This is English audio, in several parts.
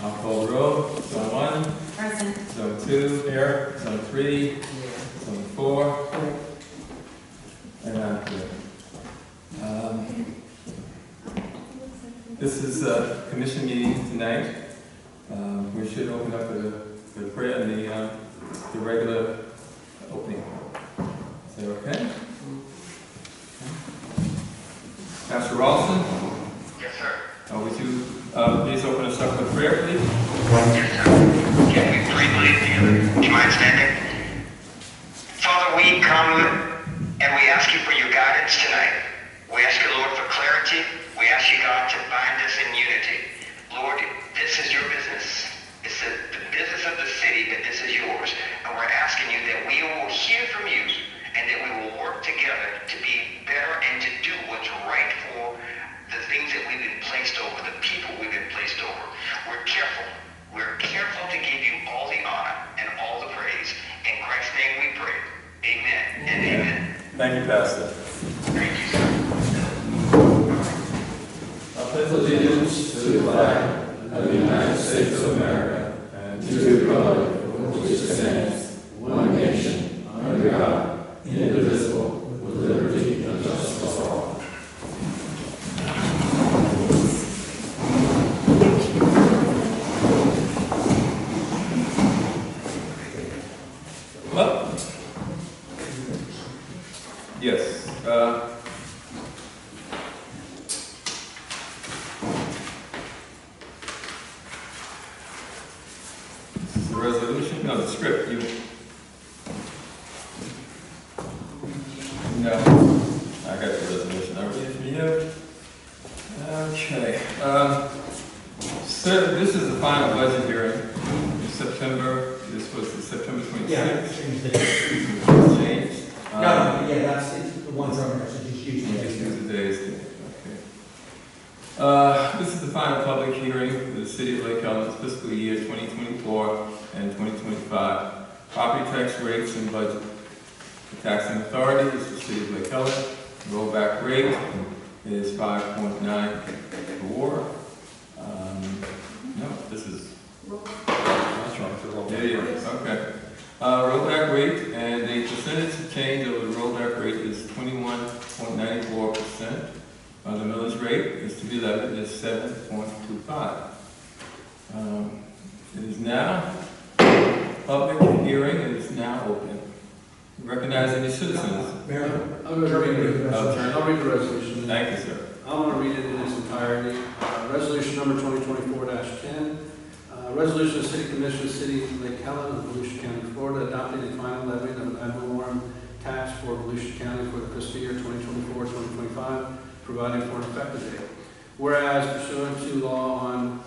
I'll call the roll. Zone 1. Present. Zone 2. Here. Zone 3. Zone 4. And I'm here. This is a commission meeting tonight. We should open up the prayer and the regular opening. Is that okay? Pastor Ralston? Yes, sir. Would you please open us up with prayer, please? Yes, sir. Can we pray, please, together? Do you mind standing? Father, we come and we ask you for your guidance tonight. We ask you, Lord, for clarity. We ask you, God, to bind us in unity. Lord, this is your business. It's the business of the city, but this is yours. And we're asking you that we will hear from you and that we will work together to be better and to do what's right for the things that we've been placed over, the people we've been placed over. We're careful. We're careful to give you all the honor and all the praise. In Christ's name we pray. Amen and amen. Thank you, Pastor. Thank you, sir. I pledge allegiance to the flag of the United States of America and to the republic for which it stands, one nation, under God, indivisible, with liberty and justice for all. Well, yes. This is the resolution. No, the script. No, I got the resolution. I'll read it from you. Okay. So this is the final budget hearing in September. This was the September 26th. Yeah, changed it. Changed. It's the one from there, so just use You it. just use the days. Okay. This is the final public hearing for the City of Lake Helen's fiscal year 2024 and 2025. Property tax rates and budget. The taxing authority is the City of Lake Helen. Rollback rate is 5.94. No, this is. There you go. Okay. Rollback rate and the percentage change of the rollback rate is 21.94%. The millage rate is to be levied is 7.25. It is now public hearing. It is now open. Recognize any citizens? Mayor? I'll read the resolution. Thank you, sir. I want to read it in its entirety. Resolution number 2024-10. Resolution of the City Commission of the City of Lake Helen of Volusia County, Florida, adopting the final levy of an ad valorem tax for Volusia County for the fiscal year 2024-2025, providing for an effective date. Whereas pursuant to law on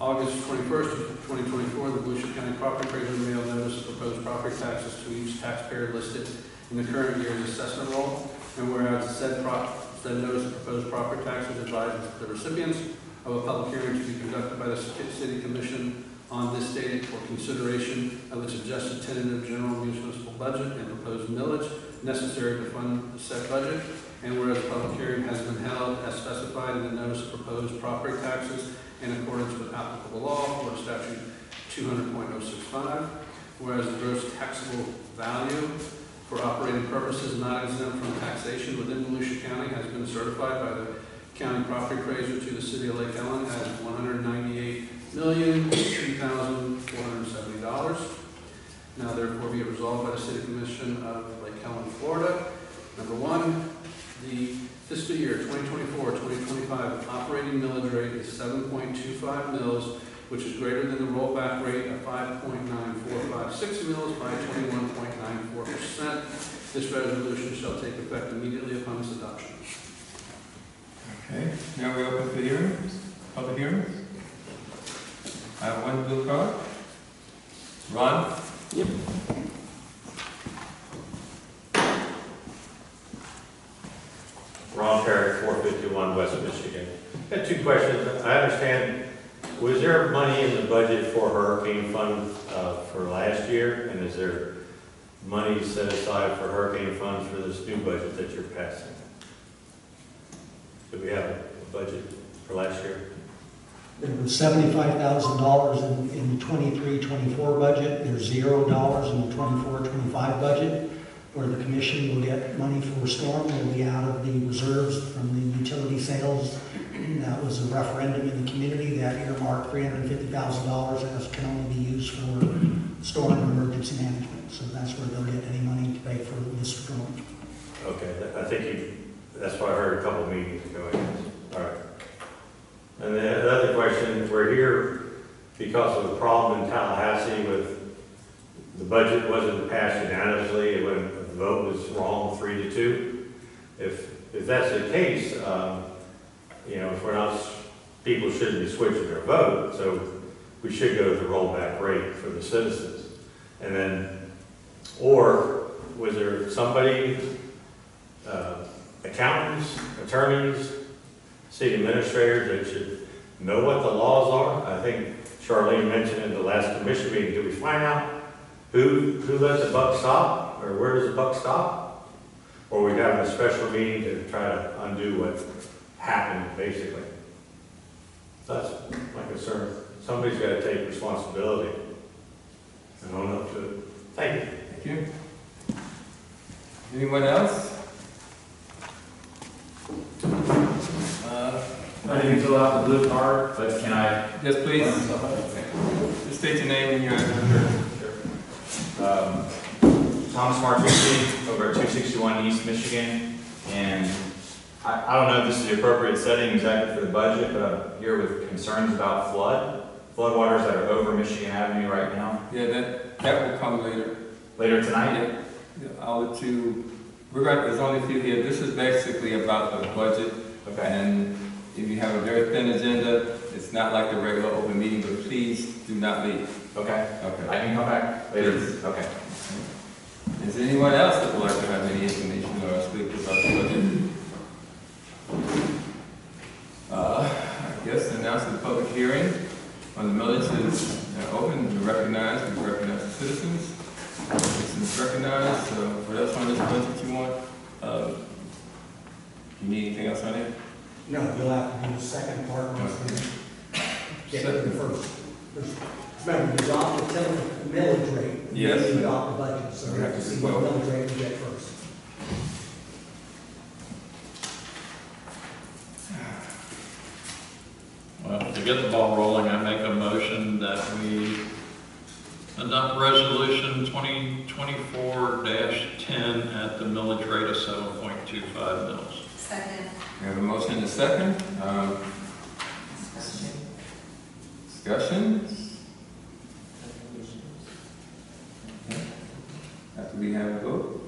August 21st, 2024, the Volusia County Property Appraiser mailed notice of proposed property taxes to each taxpayer listed in the current year's assessment roll, and whereas said notice of proposed property taxes advises the recipients of a public hearing to be conducted by the City Commission on this date for consideration of its adjusted tentative general municipal budget and proposed millage necessary to fund the said budget, and whereas a public hearing has been held as specified in the notice of proposed property taxes in accordance with applicable law, Florida Statute 200.065, whereas the gross taxable value for operating purposes not exempt from taxation within Volusia County has been certified by the County Property Appraiser to the City of Lake Helen as $198,002,470. Now therefore be it resolved by the City Commission of Lake Helen, Florida. Number one, the fiscal year 2024-2025 operating millage rate is 7.25 mils, which is greater than the rollback rate of 5.9456 mils by 21.94%. This resolution shall take effect immediately upon its adoption. Okay. Now we open for hearings. Public hearings. I have one blue card. Ron? Yep. Ron Perry, 451 West Michigan. I had two questions. I understand, was there money in the budget for hurricane fund for last year? And is there money set aside for hurricane funds for this new budget that you're passing? Do we have a budget for last year? There was $75,000 in the 23-24 budget. There's $0 in the 24-25 budget, where the commission will get money for storm. Will be out of the reserves from the utility sales. That was a referendum in the community that earmarked $350,000 as can only be used for storm and emergency management. So that's where they'll get any money to pay for this storm. Okay, I think that's what I heard a couple of meetings ago. All right. And the other question, we're here because of the problem in Tallahassee with the budget wasn't passed unanimously when the vote was wrong, 3-2. If that's the case, if we're not, people shouldn't be switching their vote, so we should go to the rollback rate for the citizens. And then, or was there somebody, accountants, attorneys, city administrators that should know what the laws are? I think Charlene mentioned in the last commission meeting, did we find out who lets the buck stop, or where does the buck stop? Or we having a special meeting to try to undo what happened, basically? That's my concern. Somebody's got to take responsibility and own up to it. Thank you. Thank you. Anyone else? I didn't fill out the blue card, but can I? Yes, please. Just state your name and your address. Thomas Martucci over at 261 East Michigan, and I don't know if this is the appropriate setting exactly for the budget, but I'm here with concerns about floodwaters that are over Michigan Avenue right now. Yeah, that will come later. Later tonight? Yeah, I'll let you, there's only a few here. This is basically about the budget. Okay. And if you have a very thin agenda, it's not like the regular open meeting, but please do not leave. Okay. Okay. I can come back later. Please. Okay. Is there anyone else that would like to have any information or speak about the budget? I guess announce the public hearing on the millage is open. We recognize the citizens. Citizens recognized. What else on this budget you want? You need anything else on it? No, you'll have to do the second part once we get to the first. Remember, you adopt the millage rate. Yes. Then you adopt the budget, so we have to see what millage rate we get first. Well, to get the ball rolling, I make a motion that we adopt resolution 2024-10 at the millage rate of 7.25 mils. Second. We have a motion and a second. Discussion? After we have a vote?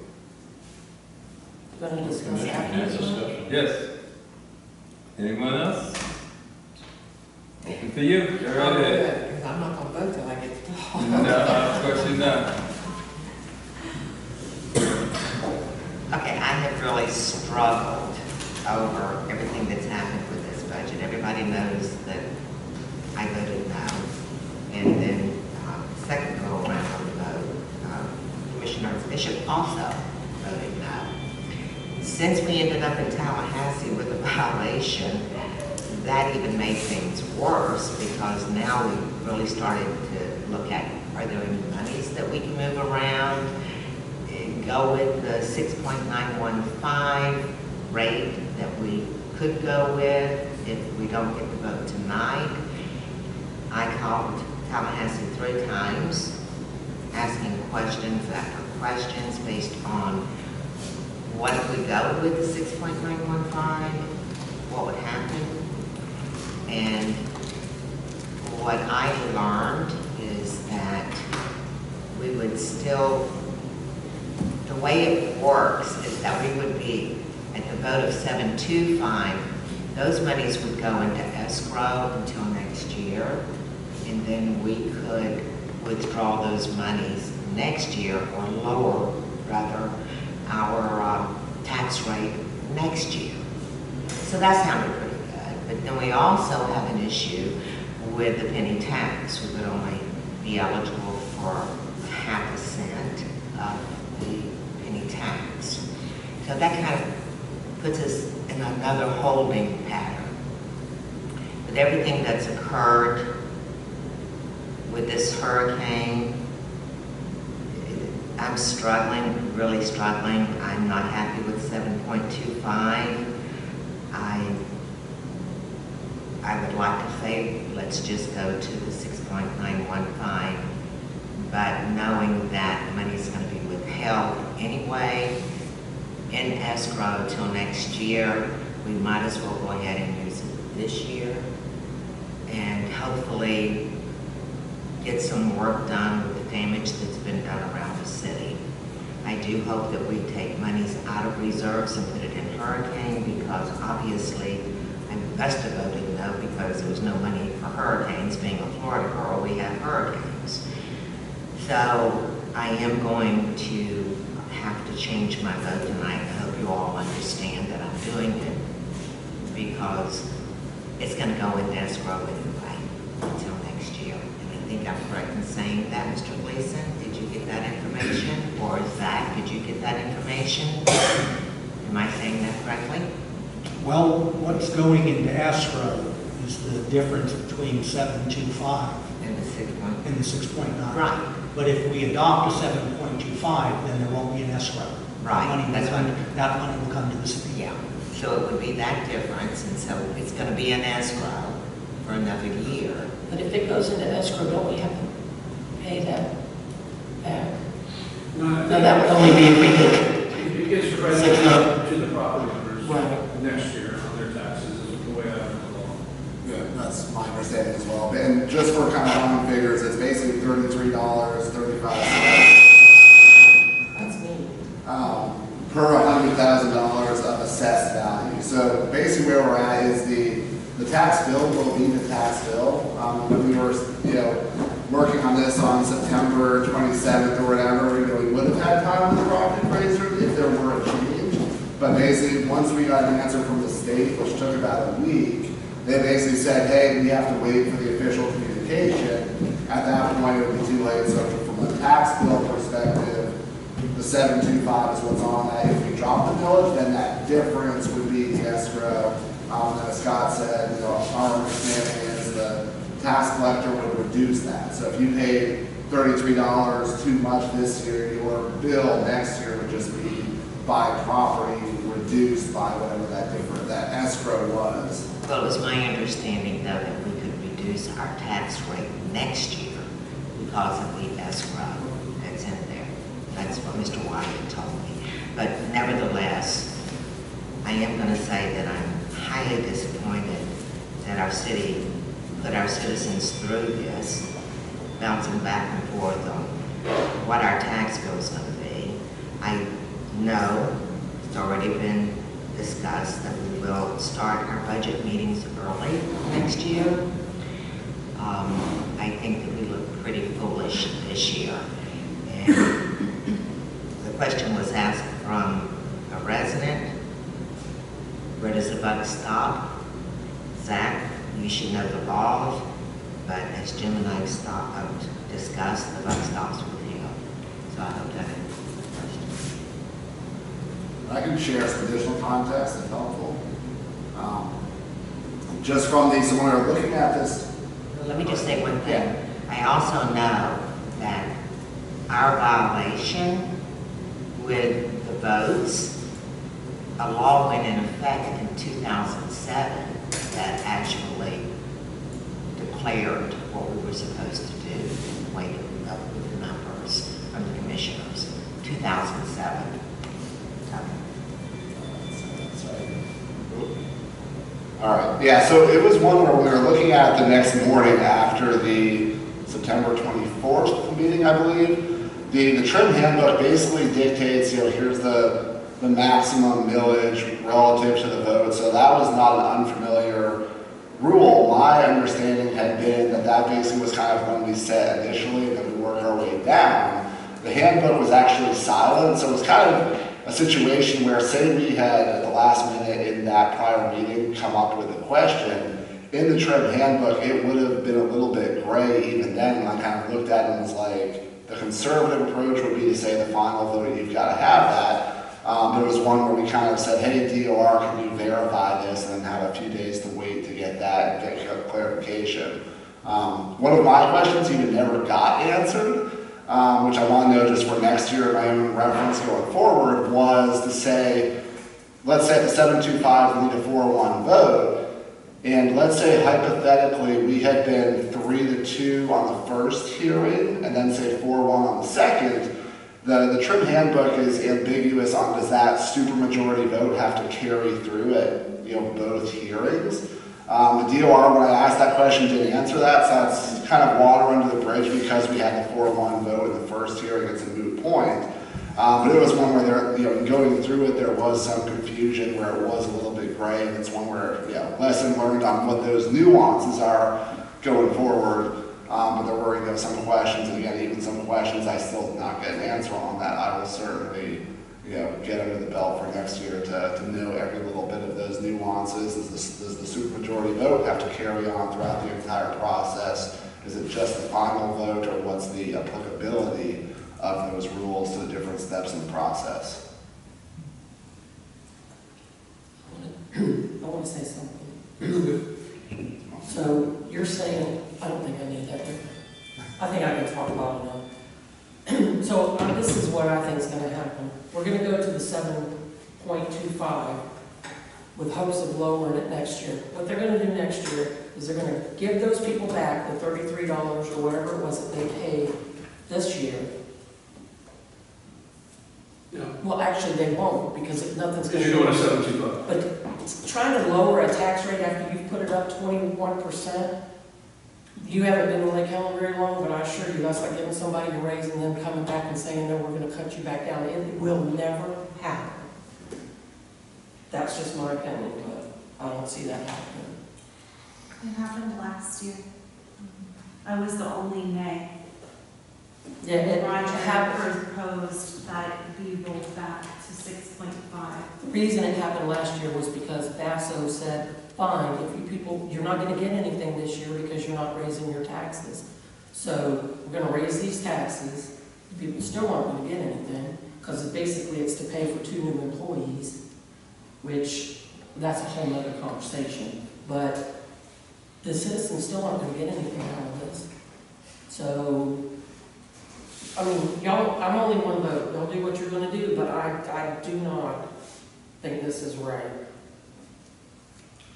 Going to discuss Commission after has this one? discussion. Yes. Anyone else? Open for you. Go right ahead. Because I'm not going to vote till I get to talk. No, of course you're not. Okay, I have really struggled over everything that's happened with this budget. Everybody knows that I voted no. And then second go around on the vote, Commissioner Bishop also voted no. Since we ended up in Tallahassee with a violation, that even made things worse because now we really started to look at, are there any monies that we can move around? Go with the 6.915 rate that we could go with if we don't get the vote tonight. I called Tallahassee 3 times, asking questions after questions based on what if we go with the 6.915, what would happen? And what I learned is that we would still, the way it works is that we would be at the vote of 725, those monies would go into escrow until next year, and then we could withdraw those monies next year or lower, rather, our tax rate next year. So that sounded pretty good. But then we also have an issue with the penny tax. We would only be eligible for 0.5 cent of the penny tax. So that kind of puts us in another holding pattern. with everything that's occurred with this hurricane, I'm struggling, really struggling. I'm not happy with 7.25. I would like to say, let's just go to the 6.915, but knowing that money's going to be withheld anyway in escrow till next year, we might as well go ahead and use it this year and hopefully get some work done with the damage that's been done around the city. I do hope that we take monies out of reserves and put it in hurricane, because obviously I must have voted no because there was no money for hurricanes. Being a Florida girl, we have hurricanes. So I am going to have to change my vote tonight. I hope you all understand that I'm doing it because it's going to go in escrow anyway until next year. And I think I'm correct in saying that, Mr. Gleason. Did you get that information? Or Zach, did you get that information? Am I saying that correctly? Well, what's going into escrow is the difference between 725 And the 6 point. and the 6.9. Right. But if we adopt a 7.25, then there won't be an escrow. Right, that's That money will come to the city. Yeah. So it would be that difference, and so it's going to be an escrow for another year. But if it goes into escrow, don't we have to pay that back? No, No, that would only be if we did. It gets credited to the property owners Right. next year on their taxes, is the way I have the law. Yeah, that's my understanding as well. And just for kind of round figures, it's basically $33.35 That's me. per $100,000 of assessed value. So basically where we're at is the tax bill will be the tax bill. When we were, working on this on September 27th or whatever, we would have had time with the property appraiser if there were a change. But basically, once we got an answer from the state, which took about a week, they basically said, hey, we have to wait for the official communication. At that point, it would be too late. So from a tax bill perspective, the 725 is what's on that. If we drop the millage, then that difference would be the escrow. As Scott said, our understanding is the tax collector would reduce that. So if you paid $33 too much this year, your bill next year would just be by property reduced by whatever that escrow was. Well, it was my understanding, though, that we could reduce our tax rate next year because of the escrow that's in there. That's what Mr. Wyatt told me. But nevertheless, I am going to say that I'm highly disappointed that our city put our citizens through this, bouncing back and forth on what our tax bill is going to be. I know it's already been discussed that we will start our budget meetings early next year. I think that we look pretty foolish this year. And the question was asked from a resident, where does the buck stop? Zach, you should know the laws, but as Jim and I discussed, the buck stops with him. So I hope that answers the question. I can share some additional context if helpful. Just from these, so when we're looking at this. Let me just say one thing. I also know that our violation with the votes, a law went in effect in 2007 that actually declared what we were supposed to do, weighted up with the numbers from the commissioners, 2007. All right, yeah, so it was one where we were looking at the next morning after the September 24th meeting, I believe. The trim handbook basically dictates, here's the maximum millage relative to the vote, so that was not an unfamiliar rule. My understanding had been that basically was kind of when we said initially, and then we work our way down. The handbook was actually silent, so it was kind of a situation where, say we had at the last minute in that prior meeting come up with a question, in the trim handbook it would have been a little bit gray even then when I kind of looked at it and was like, the conservative approach would be to say the final vote, you've got to have that. There was one where we kind of said, hey, DOR, can you verify this, and then have a few days to wait to get that, get clarification. One of my questions even never got answered, which I want to know just for next year, my own reference going forward, was to say, let's say at the 725 we need a 4-1 vote, and let's say hypothetically we had been 3-2 on the first hearing, and then say 4-1 on the second. The trim handbook is ambiguous on does that supermajority vote have to carry through at both hearings. The DOR, when I asked that question, didn't answer that, so that's kind of water under the bridge because we had the 4-1 vote in the first hearing. It's a moot point. But it was one where there, going through it, there was some confusion where it was a little bit gray, and it's one where, lesson learned on what those nuances are going forward. But there were some questions, and again, even some questions I still did not get an answer on that. I will certainly get under the belt for next year to know every little bit of those nuances. Does the supermajority vote have to carry on throughout the entire process? Is it just the final vote, or what's the applicability of those rules to the different steps in the process? I want to say something. So you're saying, I don't think I need that. I think I can talk about it now. So this is what I think is going to happen. We're going to go to the 7.25 with hopes of lowering it next year. What they're going to do next year is they're going to give those people back the $33 or whatever it was that they paid this year. Yeah. Well, actually, they won't because nothing's going to. You're doing a 725. But trying to lower a tax rate after you've put it up 21%, you haven't been in Lake Helen very long, but I assure you that's like giving somebody a raise and then coming back and saying, no, we're going to cut you back down. It will never happen. That's just my opinion, but I don't see that happening. It happened last year. I was the only nay. Yeah, it Roger happened. proposed that it be rolled back to 6.5. The reason it happened last year was because Basso said, fine, if you people, you're not going to get anything this year because you're not raising your taxes. So we're going to raise these taxes. People still aren't going to get anything because basically it's to pay for 2 new employees, which that's a whole other conversation. But the citizens still aren't going to get anything out of this. So, I mean, y'all, I'm only one vote. Y'all do what you're going to do, but I do not think this is right.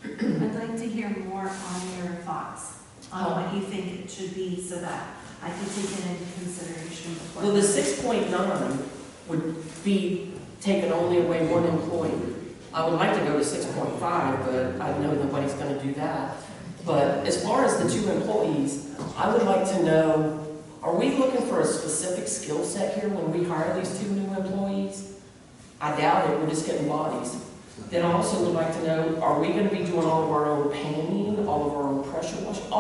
I'd like to hear more on your thoughts on what you think it should be so that I can take it into consideration before. Well, the 6.9 would be taking only away 1 employee. I would like to go to 6.5, but I know nobody's going to do that. But as far as the 2 employees, I would like to know, are we looking for a specific skill set here when we hire these 2 new employees? I doubt it. We're just getting bodies. Then I also would like to know, are we going to be doing all of our own painting, all of our own pressure washing,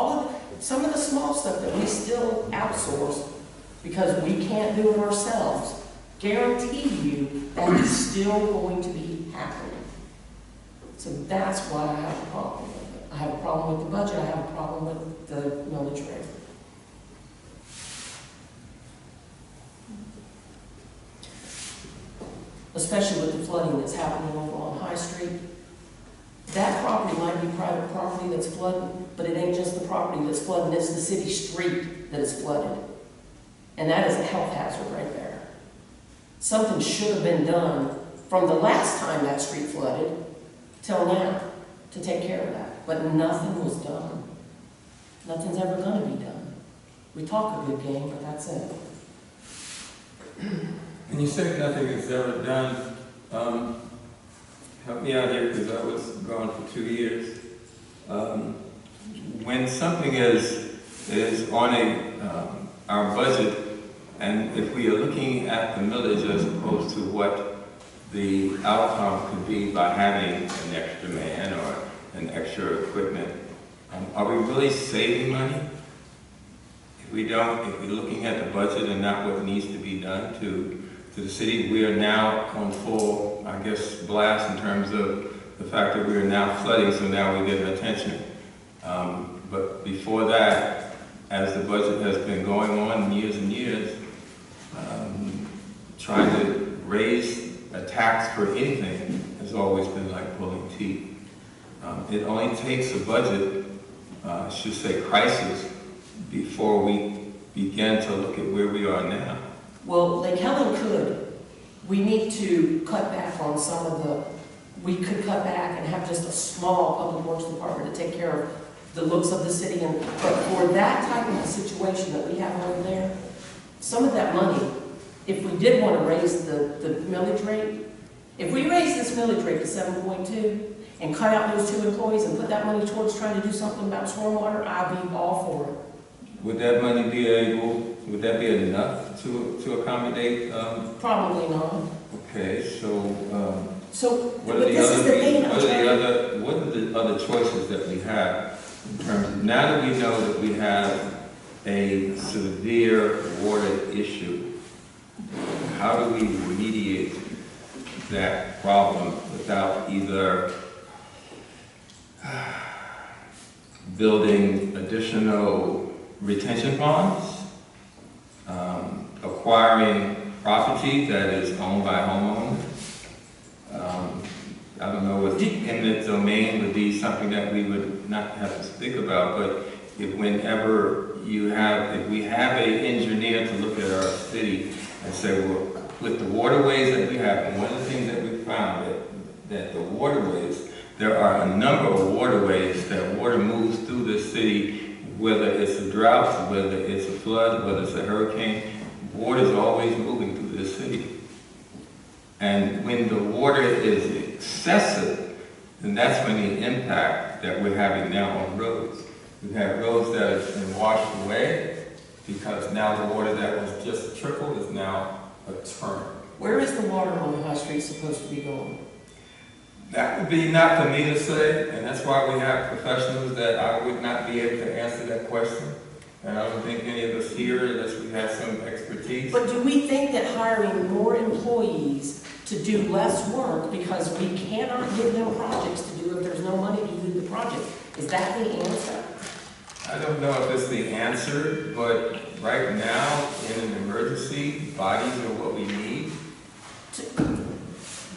some of the small stuff that we still outsource because we can't do it ourselves? Guarantee you that is still going to be happening. So that's why I have a problem with it. I have a problem with the budget. I have a problem with the millage rate. Especially with the flooding that's happening over on High Street. That property might be private property that's flooding, but it ain't just the property that's flooding, it's the city street that is flooded. And that is a health hazard right there. Something should have been done from the last time that street flooded till now to take care of that. But nothing was done. Nothing's ever going to be done. We talk a good game, but that's it. And you say nothing is ever done. Help me out here because I was gone for 2 years. When something is on our budget, and if we are looking at the millage as opposed to what the outcome could be by having an extra man or an extra equipment, are we really saving money? If we're looking at the budget and not what needs to be done to the city, we are now on full, I guess, blast in terms of the fact that we are now flooding, so now we get attention. But before that, as the budget has been going on years and years, trying to raise a tax for anything has always been like pulling teeth. It only takes a budget I should say crisis, before we begin to look at where we are now? Well, Lake Helen could. We need to cut back on some of we could cut back and have just a small public works department to take care of the looks of the city. But for that type of a situation that we have over there, some of that money, if we did want to raise the millage rate, if we raise this millage rate to 7.2 and cut out those 2 employees and put that money towards trying to do something about stormwater, I'd be all for it. Would that money would that be enough to accommodate? Probably not. Okay, so, But this is the thing. what are the other choices that we have in terms of, now that we know that we have a severe water issue, how do we remediate that problem without either building additional retention ponds, acquiring property that is owned by homeowners? I don't know if eminent domain would be something that we would not have to speak about, but if we have an engineer to look at our city and say, well, with the waterways that we have, and one of the things that we found that the waterways, there are a number of waterways that water moves through the city, whether it's a drought, whether it's a flood, whether it's a hurricane, water is always moving through this city. And when the water is excessive, then that's when the impact that we're having now on roads. We've had roads that have been washed away because now the water that was just a trickle is now a turn. Where is the water on the high street supposed to be going? That would be not for me to say, and that's why we have professionals that I would not be able to answer that question. And I don't think any of us here, unless we have some expertise. But do we think that hiring more employees to do less work because we cannot give them projects to do if there's no money to do the project? Is that the answer? I don't know if it's the answer, but right now, in an emergency, bodies are what we need.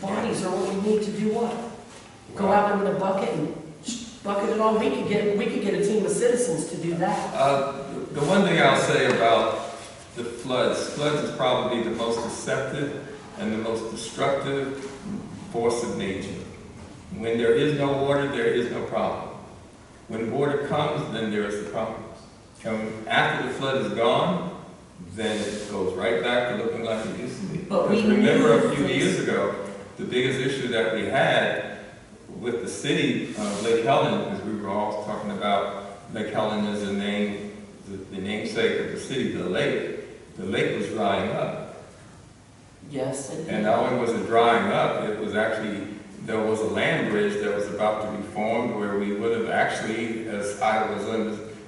Bodies are what we need to do what? Go out there with a bucket and bucket it all? We could get a team of citizens to do that. The one thing I'll say about the floods is probably the most deceptive and the most destructive force of nature. When there is no water, there is no problem. When water comes, then there is the problem. And after the flood is gone, then it goes right back to looking like it used to be. But we remember a few years ago, the biggest issue that we had with the city of Lake Helen, because we were all talking about Lake Helen as the namesake of the city, the lake was drying up. Yes. And not only was it drying up, it was actually, there was a land bridge that was about to be formed where we would have actually, as I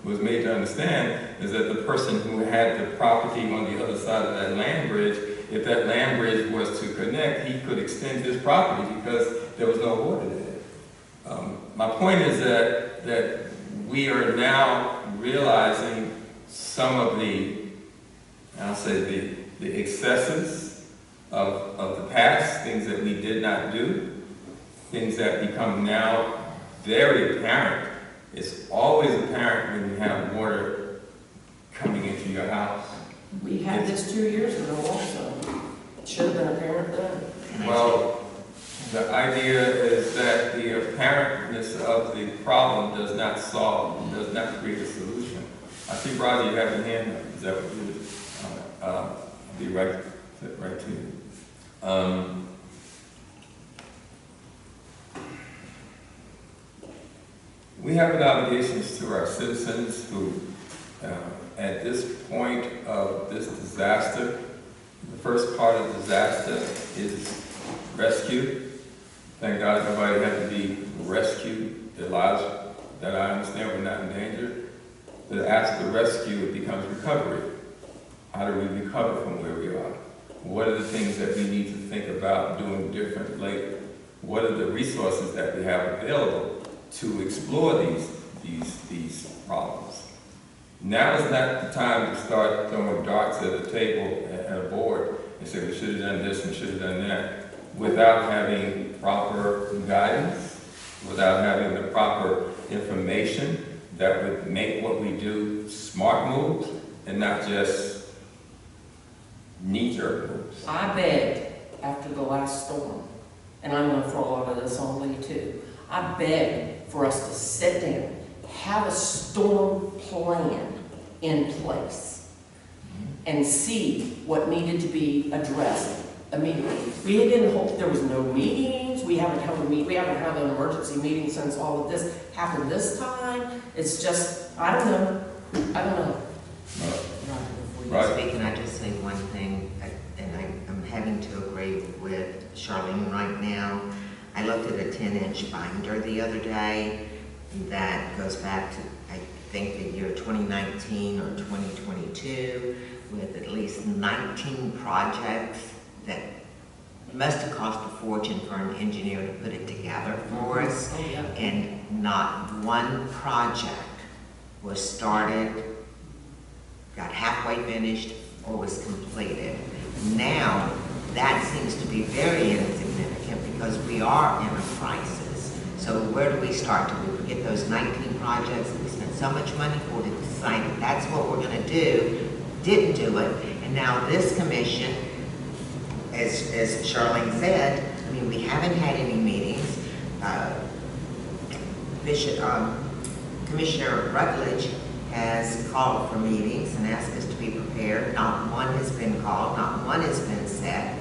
was made to understand, is that the person who had the property on the other side of that land bridge, if that land bridge was to connect, he could extend his property because there was no water there. My point is that we are now realizing some of the, I'll say the excesses of the past, things that we did not do, things that become now very apparent. It's always apparent when you have water coming into your house. We had this 2 years ago also. It should have been apparent then. Well, the idea is that the apparentness of the problem does not create a solution. I see, Roger, you have your hand up. Is that what you did? I'll be right to you. We have an obligation to our citizens who, at this point of this disaster, the first part of the disaster is rescue. Thank God nobody had to be rescued. Their lives, that I understand, were not in danger. But after the rescue, it becomes recovery. How do we recover from where we are? What are the things that we need to think about doing different later? What are the resources that we have available to explore these problems? Now is not the time to start throwing darts at a table, at a board, and say we should have done this and should have done that, without having proper guidance, without having the proper information that would make what we do smart moves and not just knee-jerk moves. I begged after the last storm, and I'm gonna throw a lot of this on Lee too. I begged for us to sit down, have a storm plan in place, and see what needed to be addressed immediately. We didn't hold, there was no meetings, we haven't had an emergency meeting since all of this happened this time. It's just, I don't know. Right. Speaking, I just say one thing, and I'm having to agree with Charlene right now. I looked at a 10-inch binder the other day that goes back to, I think, the year 2019 or 2022, with at least 19 projects that must have cost a fortune for an engineer to put it together for us. Oh, yeah. And not one project was started, got halfway finished, or was completed. Now, that seems to be very insignificant because we are in a crisis. So where do we start? Do we forget those 19 projects that we spent so much money for to decide that that's what we're gonna do, didn't do it, and now this commission, as Charlene said, I mean, we haven't had any meetings. Commissioner Rutledge has called for meetings and asked us to be prepared. Not one has been called, not one has been set.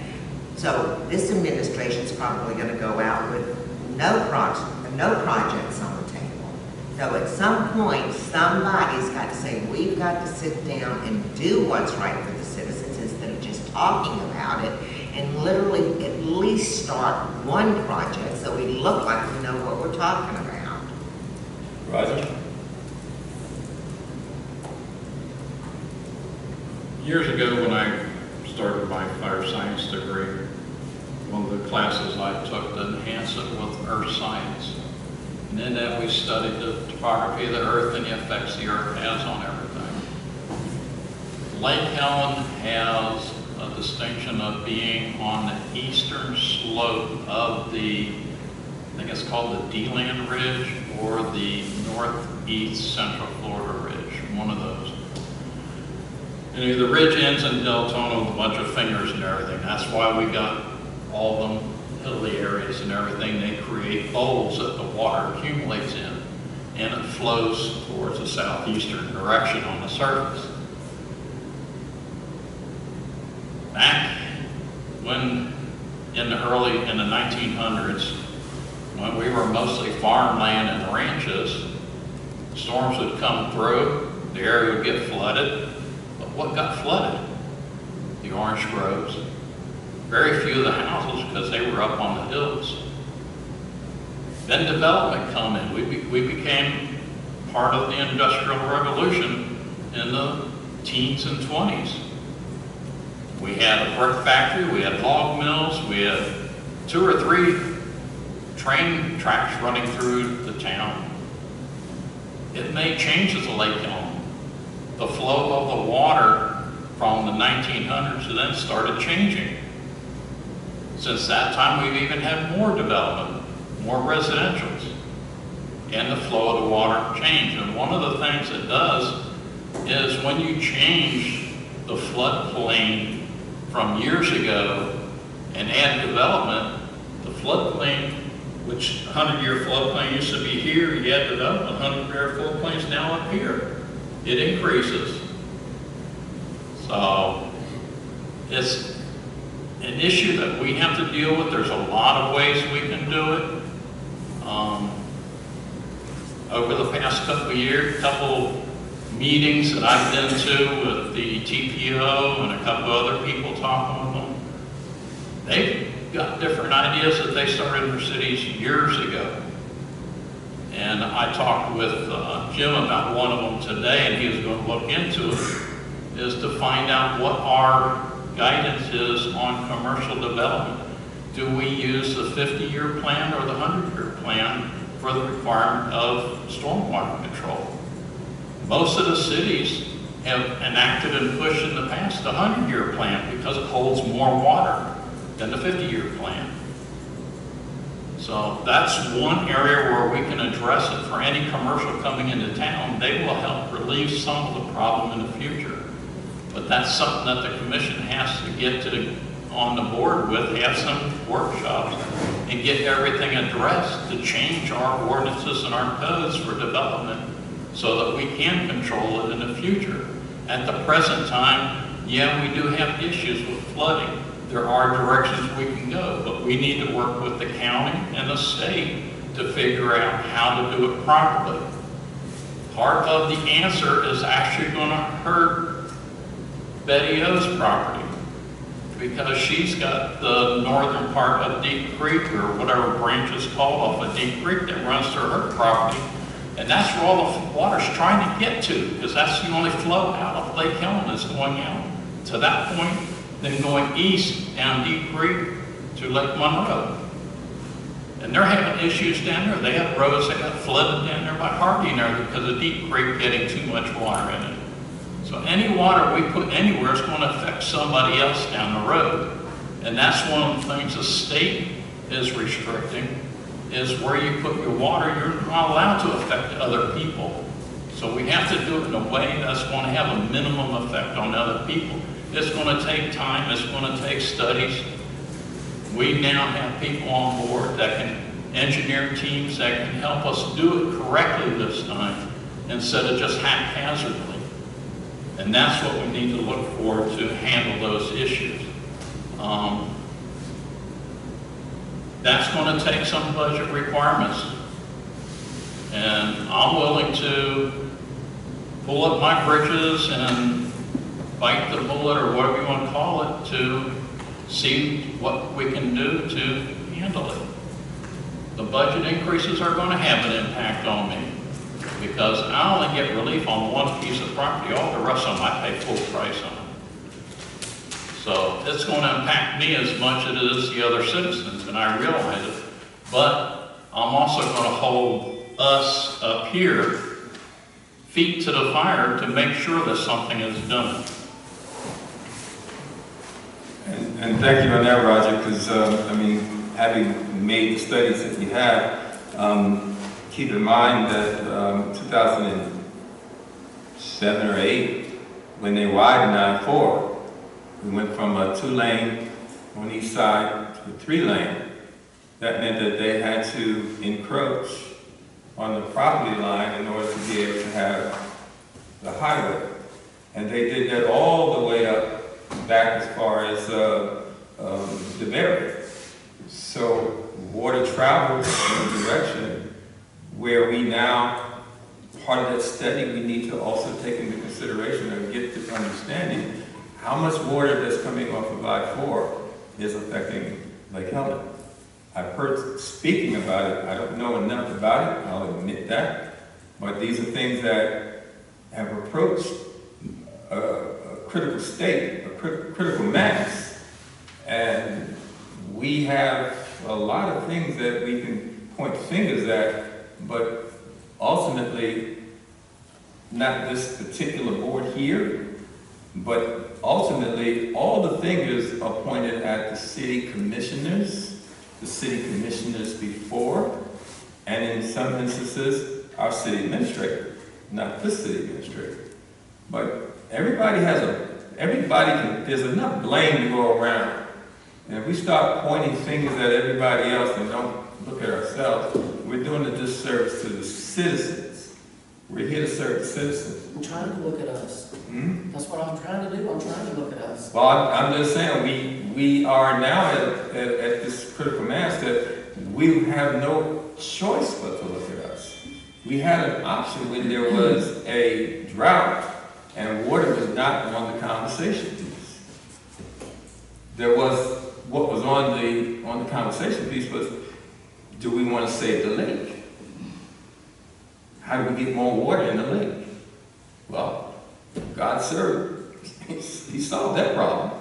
So this administration is probably going to go out with no projects on the table. So at some point, somebody's got to say, we've got to sit down and do what's right for the citizens instead of just talking about it, and literally at least start one project so we look like we know what we're talking about. Roger? Years ago, when I started my fire science degree, one of the classes I took to enhance it with earth science. And in that we studied the topography of the earth and the effects the earth has on everything. Lake Helen has a distinction of being on the eastern slope of the, I think it's called the D-Land Ridge or the northeast central Florida Ridge, one of those. And the ridge ends in Deltona with a bunch of fingers and everything. That's why we got all them hilly areas and everything. They create bowls that the water accumulates in, and it flows towards the southeastern direction on the surface. Back when in the 1900s, when we were mostly farmland and ranches, storms would come through, the area would get flooded. But what got flooded? The orange groves. Very few of the houses because they were up on the hills. Then development come in. We became part of the Industrial Revolution in the teens and 20s. We had a brick factory, we had log mills, we had 2 or 3 train tracks running through the town. It made changes to Lake Helen. The flow of the water from the 1900s then started changing. Since that time, we've even had more development, more residentials, and the flow of the water changed. And one of the things it does is when you change the floodplain from years ago and add development, the floodplain, which 100-year floodplain used to be here, you add development, 100-year floodplain is now up here. It increases. So it's an issue that we have to deal with. There's a lot of ways we can do it. Over the past couple of years, couple meetings that I've been to with the TPO and a couple other people talking with them, they've got different ideas that they started in their cities years ago. And I talked with Jim about one of them today, and he was going to look into it, is to find out what our guidance is on commercial development. Do we use the 50-year plan or the 100-year plan for the requirement of stormwater control? Most of the cities have enacted and pushed in the past the 100-year plan because it holds more water than the 50-year plan. So that's one area where we can address it for any commercial coming into town. They will help relieve some of the problem in the future. But that's something that the commission has to get on the board with, have some workshops and get everything addressed to change our ordinances and our codes for development so that we can control it in the future. At the present time, yeah, we do have issues with flooding. There are directions we can go, but we need to work with the county and the state to figure out how to do it properly. Part of the answer is actually going to hurt Betty O's property because she's got the northern part of Deep Creek or whatever branch is called off of Deep Creek that runs through her property. And that's where all the water's trying to get to because that's the only flow out of Lake Helen is going out to that point, then going east down Deep Creek to Lake Monroe. And they're having issues down there. They have roads that got flooded down there by Hardy now because of Deep Creek getting too much water in it. So any water we put anywhere is going to affect somebody else down the road. And that's one of the things the state is restricting, is where you put your water, you're not allowed to affect other people. So we have to do it in a way that's going to have a minimum effect on other people. It's going to take time, it's going to take studies. We now have people on board that can engineer teams that can help us do it correctly this time instead of just haphazardly. And that's what we need to look for to handle those issues. That's going to take some budget requirements. And I'm willing to pull up my britches and bite the bullet or whatever you want to call it to see what we can do to handle it. The budget increases are going to have an impact on me because I only get relief on one piece of property. All the rest of them I pay full price on. So it's going to impact me as much as it is the other citizens, and I realize it. But I'm also going to hold us up here, feet to the fire, to make sure that something is done. And thank you on that, Roger, because, I mean, having made the studies that you have, keep in mind that 2007 or 8, when they widened 9-4, we went from a 2-lane on each side to a 3-lane. That meant that they had to encroach on the property line in order to be able to have the highway. And they did that all the way up back as far as the barrier. So water travels in a direction where we now, part of that study, we need to also take into consideration and get to understanding how much water that's coming off of I-4 is affecting Lake Helen. I've heard speaking about it. I don't know enough about it, I'll admit that. But these are things that have approached a critical state, a critical mass. And we have a lot of things that we can point fingers at, but ultimately, not this particular board here, but ultimately, all the fingers are pointed at the city commissioners before, and in some instances, our city administrator, not the city administrator. But there's enough blame to go around. And if we start pointing fingers at everybody else and don't look at ourselves, we're doing a disservice to the citizens. We're here to serve the citizens. I'm trying to look at us. That's what I'm trying to do. I'm trying to look at us. Well, I'm just saying, we are now at this critical mass that we have no choice but to look at us. We had an option when there was a drought and water was not on the conversation piece. There was, what was on the conversation piece was, do we want to save the lake? How do we get more water in the lake? Well, God served, he solved that problem.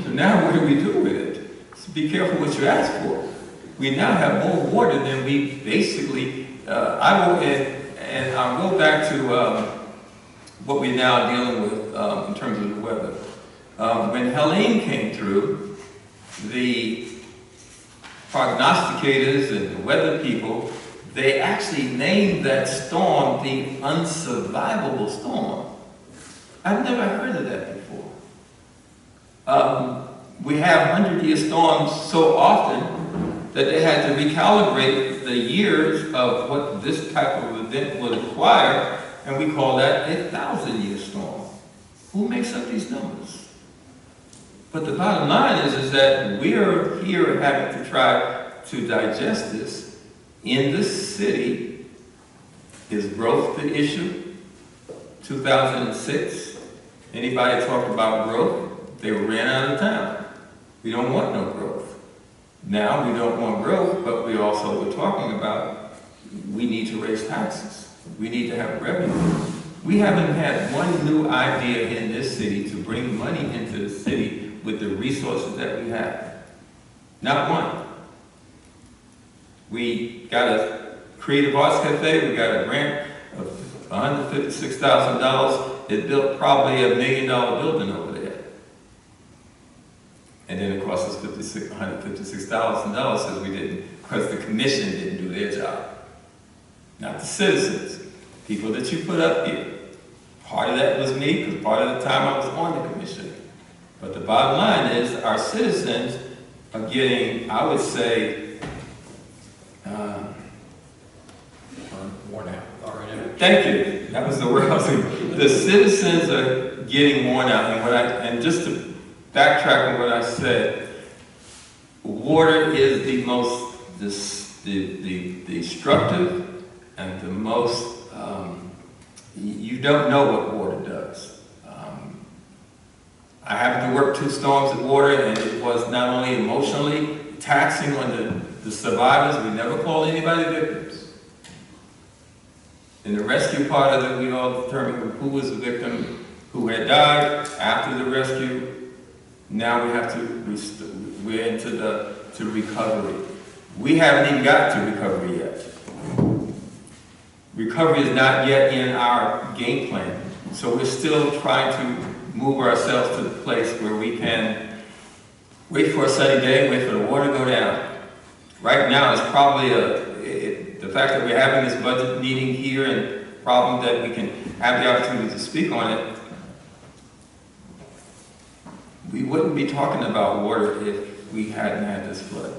So now what do we do with it? So be careful what you ask for. We now have more water than we basically, I'll go back to what we're now dealing with in terms of the weather. When Helene came through, the prognosticators and the weather people, they actually named that storm the unsurvivable storm. I've never heard of that before. We have 100-year storms so often that they had to recalibrate the years of what this type of event would require, and we call that a 1,000-year storm. Who makes up these numbers? But the bottom line is that we're here having to try to digest this. In this city, is growth the issue? 2006, anybody talked about growth, they ran out of town. We don't want no growth. Now we don't want growth, but we also were talking about we need to raise taxes. We need to have revenue. We haven't had one new idea in this city to bring money into the city with the resources that we have. Not one. We got a creative arts cafe, we got a grant of $156,000. It built probably $1 million building over there. And then it cost us $156,000 because we didn't, because the commission didn't do their job. Not the citizens, people that you put up here. Part of that was me, because part of the time I was on the commission. But the bottom line is our citizens are getting, I would say, Worn out. thank you. That was the word I was thinking. The citizens are getting worn out. And just to backtrack on what I said, water is the most destructive and the most, you don't know what water does. I happened to work 2 storms of water, and it was not only emotionally taxing on the survivors, we never called anybody victims. In the rescue part of it, we all determined who was the victim, who had died after the rescue. Now we have to, we're into to recovery. We haven't even got to recovery yet. Recovery is not yet in our game plan. So we're still trying to move ourselves to the place where we can wait for a sunny day, wait for the water to go down. Right now, it's probably the fact that we're having this budget meeting here and problem that we can have the opportunity to speak on it. We wouldn't be talking about water if we hadn't had this flood.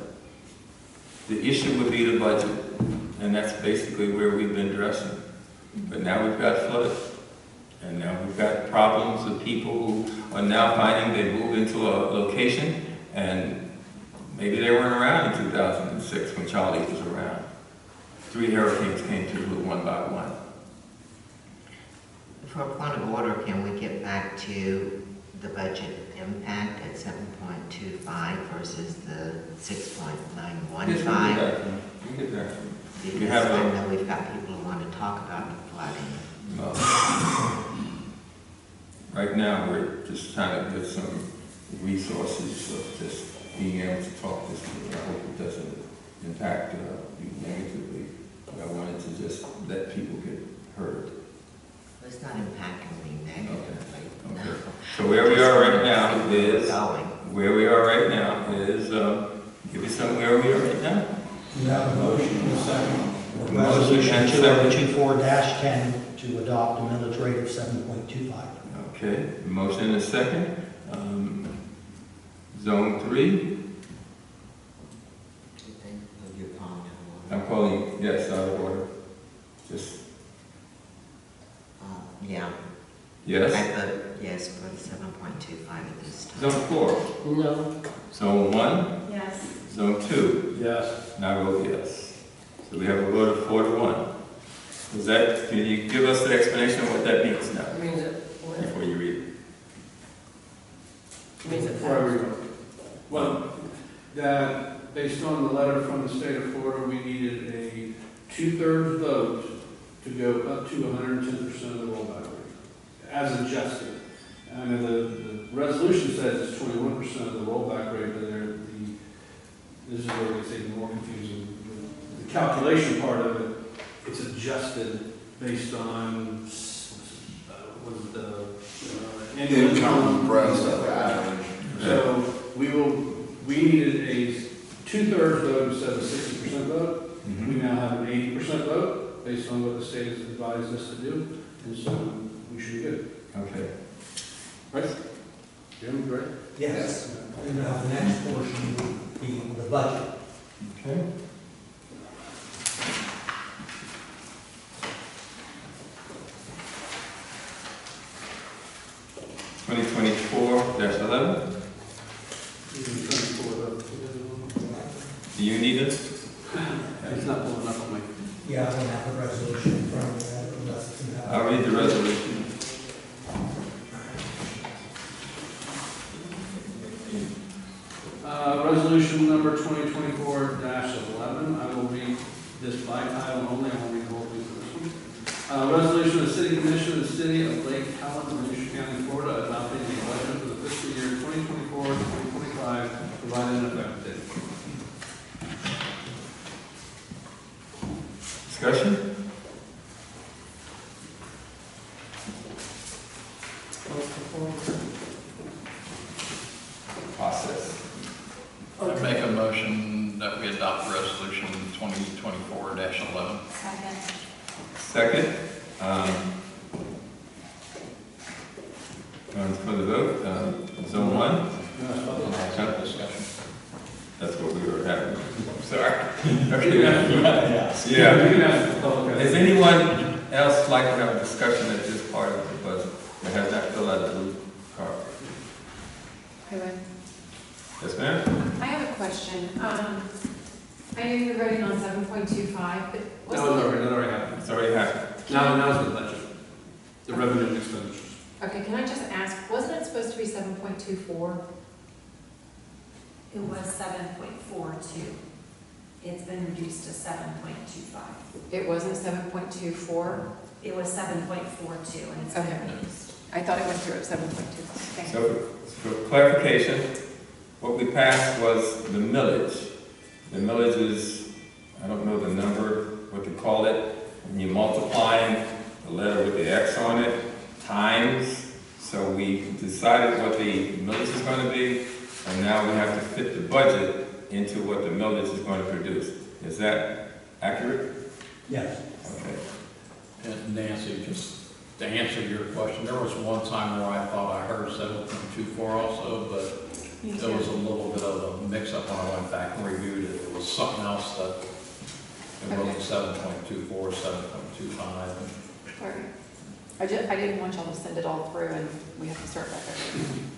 The issue would be the budget, and that's basically where we've been dressing. But now we've got flood, and now we've got problems of people who are now finding they move into a location, and maybe they weren't around in 2006 when Charlie was around. 3 hurricanes came through one by one. For a point of order, can we get back to the budget impact at 7.25 versus the 6.915? Yes, we get that. Because I know we've got people who want to talk about the flooding. Well, right now, we're just trying to get some resources of just being able to talk this through. I hope it doesn't impact you negatively. But I wanted to just let people get heard. It's not impacting me negatively. Okay. No. So where we are right now is, give me some where we are right now. You have a motion and a second. Motion and second. 2024-10 to adopt a millage rate of 7.25. Okay, motion and a second. Zone 3. I'm calling, yes, out of order. Just, Yeah. yes. I vote yes for the 7.25 at this time. Zone 4. No. Zone 1. Yes. Zone 2. Yes. And I vote yes. So we have a vote of 4-1. Is that, can you give us the explanation of what that means now, It means it, before you read it? it means it Before I read it. Well, that based on the letter from the state of Florida, we needed a 2/3 vote to go up to 110% of the rollback rate, as adjusted. I mean, the resolution says it's 21% of the rollback rate, but this is where it gets more confusing. The calculation part of it, it's adjusted based on, what is the, income Income, and stuff like that. So we needed a 2/3 vote instead of a 60% vote. Mhm. We now have an 80% vote based on what the state has advised us to do, and so we should be good. Okay. Right? Jim, right? Yes. And now the next portion would be the budget. Okay. Twenty 24-11. Do you need it? It's not pulling up on me. Yeah, I don't have a resolution in front of that unless it's in that. I'll read the resolution. Resolution number 2024-11. I will read this by title only. I won't read the whole thing for this one. Resolution of the City Commission of the City of Lake Helen, Volusia County, Florida, adopting the budget for the fiscal year 2024-2025, providing an effective date. Discussion? Process. I make a motion that we adopt resolution 2024-11. Second. Second. For the vote, zone 1. Have discussion. That's what we were having. Sorry. You can ask the public. Does anyone else like to have a discussion at this part of the budget that has not filled out the blue card? Hello. Yes, ma'am? I have a question. I know you're voting on 7.25, but That already happened. It's already happened. Now it's the budget. The revenue and expenditures. okay, can I just ask, wasn't it supposed to be 7.24? It was 7.42. It's been reduced to 7.25. It wasn't 7.24? It was 7.42 and it's been Okay. reduced. I thought it went through at 7.25. Thank you. So, for clarification, what we passed was the millage. The millage is, I don't know the number, what to call it, and you're multiplying the letter with the X on it, times. So we decided what the millage is going to be, and now we have to fit the budget into what the millage is going to produce. Is that accurate? Yes. Okay. And Nancy, just to answer your question, there was one time where I thought I heard 7.24 also, but there was a little bit of a mix-up when I went back and reviewed it. It was something else that it wasn't 7.24, 7.25. Sorry. I didn't want y'all to send it all through and we have to start back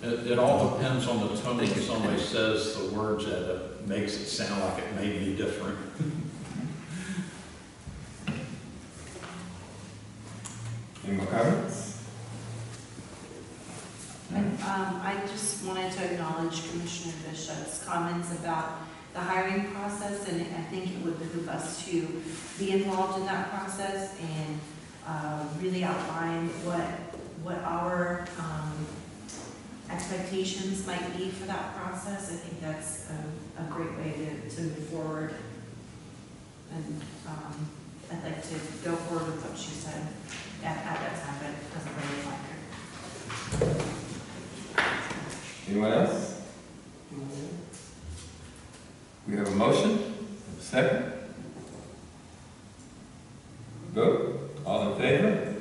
over. It all depends on the tone when somebody says the words that it makes it sound like it may be different. Any more comments? I just wanted to acknowledge Commissioner Bishop's comments about the hiring process, and I think it would behoove us to be involved in that process and really outline what our expectations might be for that process. I think that's a great way to move forward. And I'd like to go forward with what she said at that time, but it doesn't really like her. Anyone else? We have a motion, second. Vote, all in favor?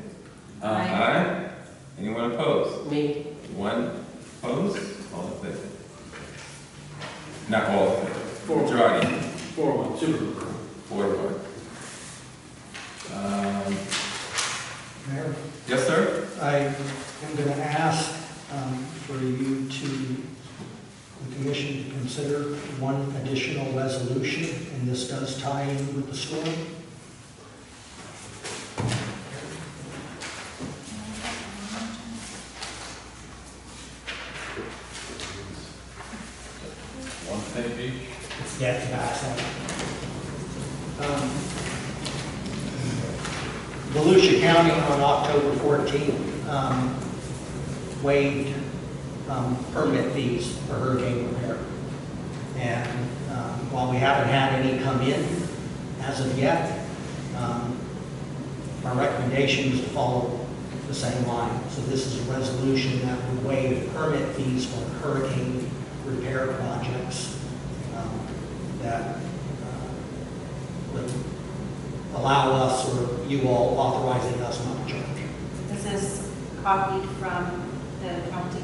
Aye. Anyone opposed? Me. One opposed, all in favor? Not all in favor, Four. majority, 4-1, super. 4-1. Mayor, Yes, sir? I am going to ask for you the commission to consider one additional resolution, and this does tie in with the storm. One page each. It's that backside. Volusia County on October 14th waived permit fees for hurricane repair. And while we haven't had any come in as of yet, our recommendation is to follow the same line. So this is a resolution that would waive permit fees for hurricane repair projects that would allow us, or you all authorizing us not to charge. This is copied from the county.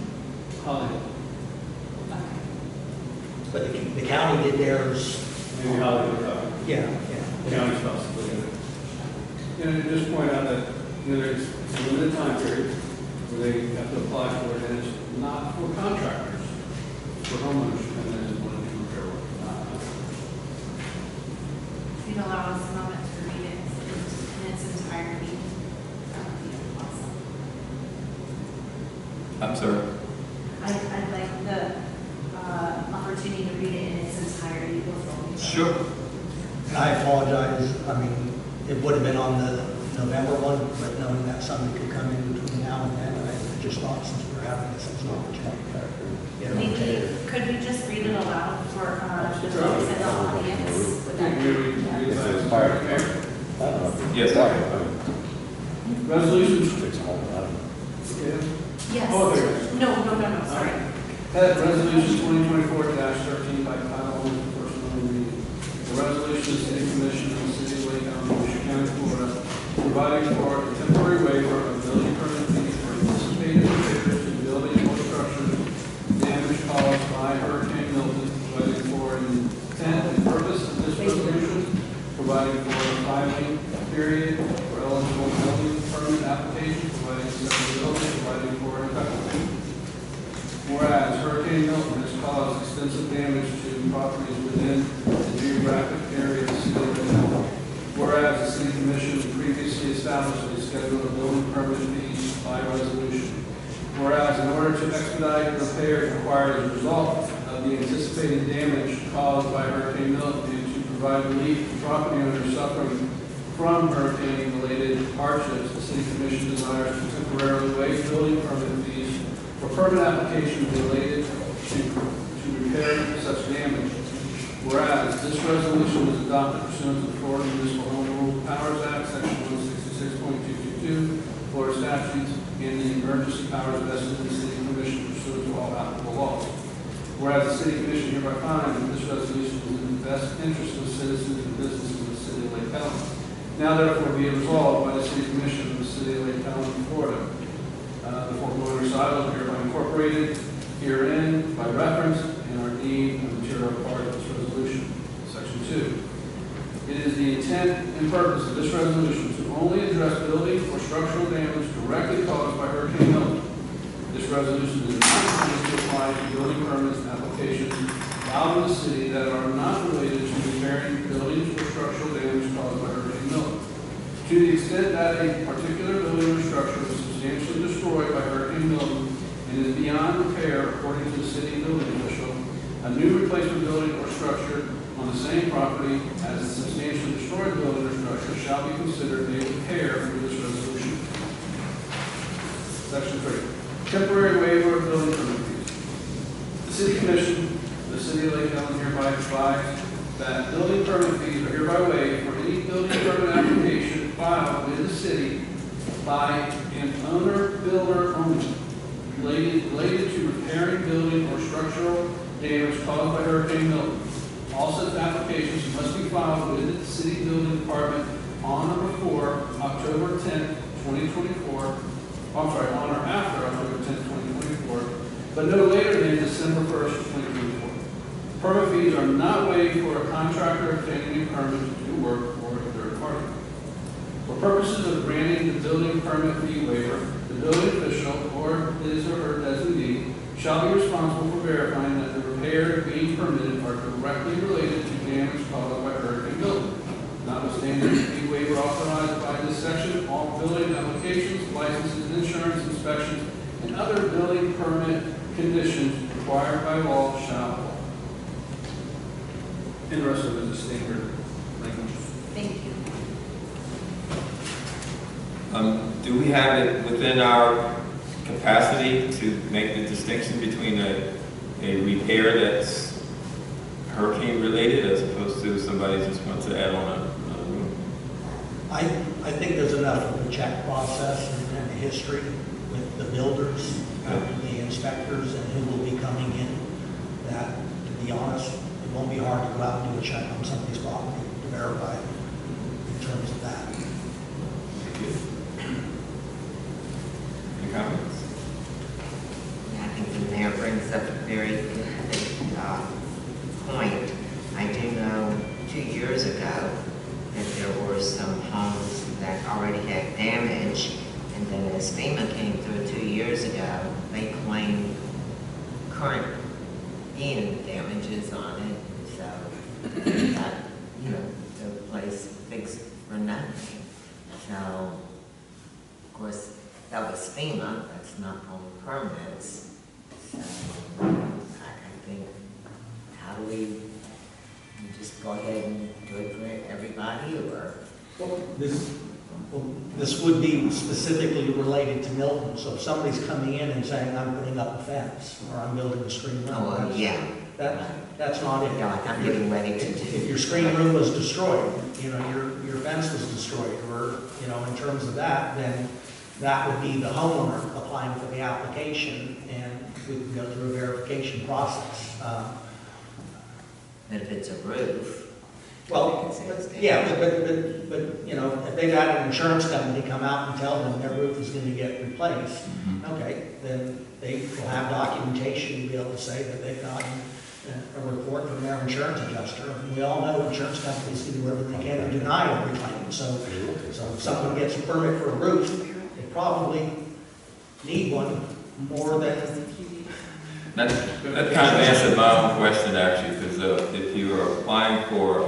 Holly, Okay. But the county did theirs. maybe Holly would cover. Yeah, The county's possibly in it. You know, just point out that, there's a limited time period where they have to apply for it, and it's not for contractors, it's for homeowners, and then it's one of the repair work. If you'd allow us a moment to read it in its entirety, that would be awesome. I'm sorry. I'd like the opportunity to read it in its entirety before we vote. Sure. And I apologize, I mean, it would have been on the November one, but knowing that something could come in between now and then, I just thought since we're having this as an opportunity. Could we just read it aloud for the folks in the audience? Would that be? Yes. Resolution. Yes. Oh, there it is. No, sorry. That resolution 2024-13 by title only, first and only reading. The resolution of the City Commission of the City of Lake County, Ocean County, Florida, providing for a temporary waiver of building permit fees for anticipated repairs to building or structures damage caused by Hurricane Milton, providing for an intent and purpose of this resolution, providing for a filing period for eligible building permit application, providing accessibility, providing for effectiveness. Whereas Hurricane Milton has caused extensive damage to properties within the geographic area of the city of Lake County. Whereas the City Commission previously established a schedule of building permit fees by resolution. Whereas in order to expedite repairs required as a result of the anticipated damage caused by Hurricane Milton and to provide relief to property owners suffering from hurricane-related hardships, the City Commission desires to temporarily waive building permit fees for permit applications related to repair such damage. Whereas this resolution was adopted pursuant to the Florida Municipal Home Rule Powers Act, Section 166.222, Florida statutes, and the emergency powers vested in the City Commission pursuant to all applicable laws. Whereas the City Commission hereby finds that this resolution is in the best interest of citizens and businesses of the City of Lake County. Now therefore be it resolved by the City Commission of the City of Lake County, Florida. The foregoing recitals are hereby incorporated herein by reference and are deemed a material part of this resolution. Section 2. It is the intent and purpose of this resolution to only address building or structural damage directly caused by Hurricane Milton. This resolution is not intended to apply to building permits and applications filed in the city that are not related to repairing buildings or structural damage caused by Hurricane Milton. To the extent that a particular building or structure is substantially destroyed by Hurricane Milton and is beyond repair according to the city building official, a new replacement building or structure on the same property as a substantially destroyed building or structure shall be considered a repair for this resolution. Section 3. Temporary waiver of building permit fees. The City Commission of the City of Lake County hereby provides that building permit fees are hereby waived for any building permit application filed within the city by an owner, builder only, related to repairing building or structural damage caused by Hurricane Milton. All such applications must be filed within the city building department on or before October 10th, 2024. On or after October 10th, 2024, but no later than December 1st, 2024. Permit fees are not waived for a contractor obtaining a permit to do work for a third party. For purposes of granting the building permit fee waiver, the building official or his or her designee shall be responsible for verifying that the repairs being permitted are directly related to damage caused by Hurricane Milton. Notwithstanding the fee waiver authorized by this section, all building applications, licenses, insurance, inspections, and other building permit conditions required by law shall apply. And the rest of it is standard language. Thank you. Do we have it within our capacity to make the distinction between a repair that's hurricane related as opposed to somebody just wants to add on a room? I think there's enough of a check process and a history with the builders, the inspectors, and who will be coming in, that, to be honest, it won't be hard to go out and do a check very good point. I do know 2 years ago that there were some homes that already had damage, and then as FEMA came through 2 years ago, they claimed current being damages on it, so got, you know, the place fixed for nothing. So, of course, that was FEMA, that's not on permits. So, I think, how do we just go ahead and do it for everybody, or? Well, this would be specifically related to Milton, so if somebody's coming in and saying, I'm putting up a fence, or I'm building a screen room. Oh, well, yeah. That's not it. Yeah, like I'm getting ready to do. If your screen room was destroyed, you know, your fence was destroyed, or, you know, in terms of that, then that would be the homeowner applying for the application, and we can go through a verification process. And if it's a roof. Well, yeah, but, you know, if they've had an insurance company come out and tell them their roof is going to get replaced, okay, then they will have documentation to be able to say that they've gotten a report from their insurance adjuster. And we all know insurance companies can do everything they can to deny every claim. So if someone gets a permit for a roof, they probably need one more than. That kind of answered my own question, actually, because if you are applying for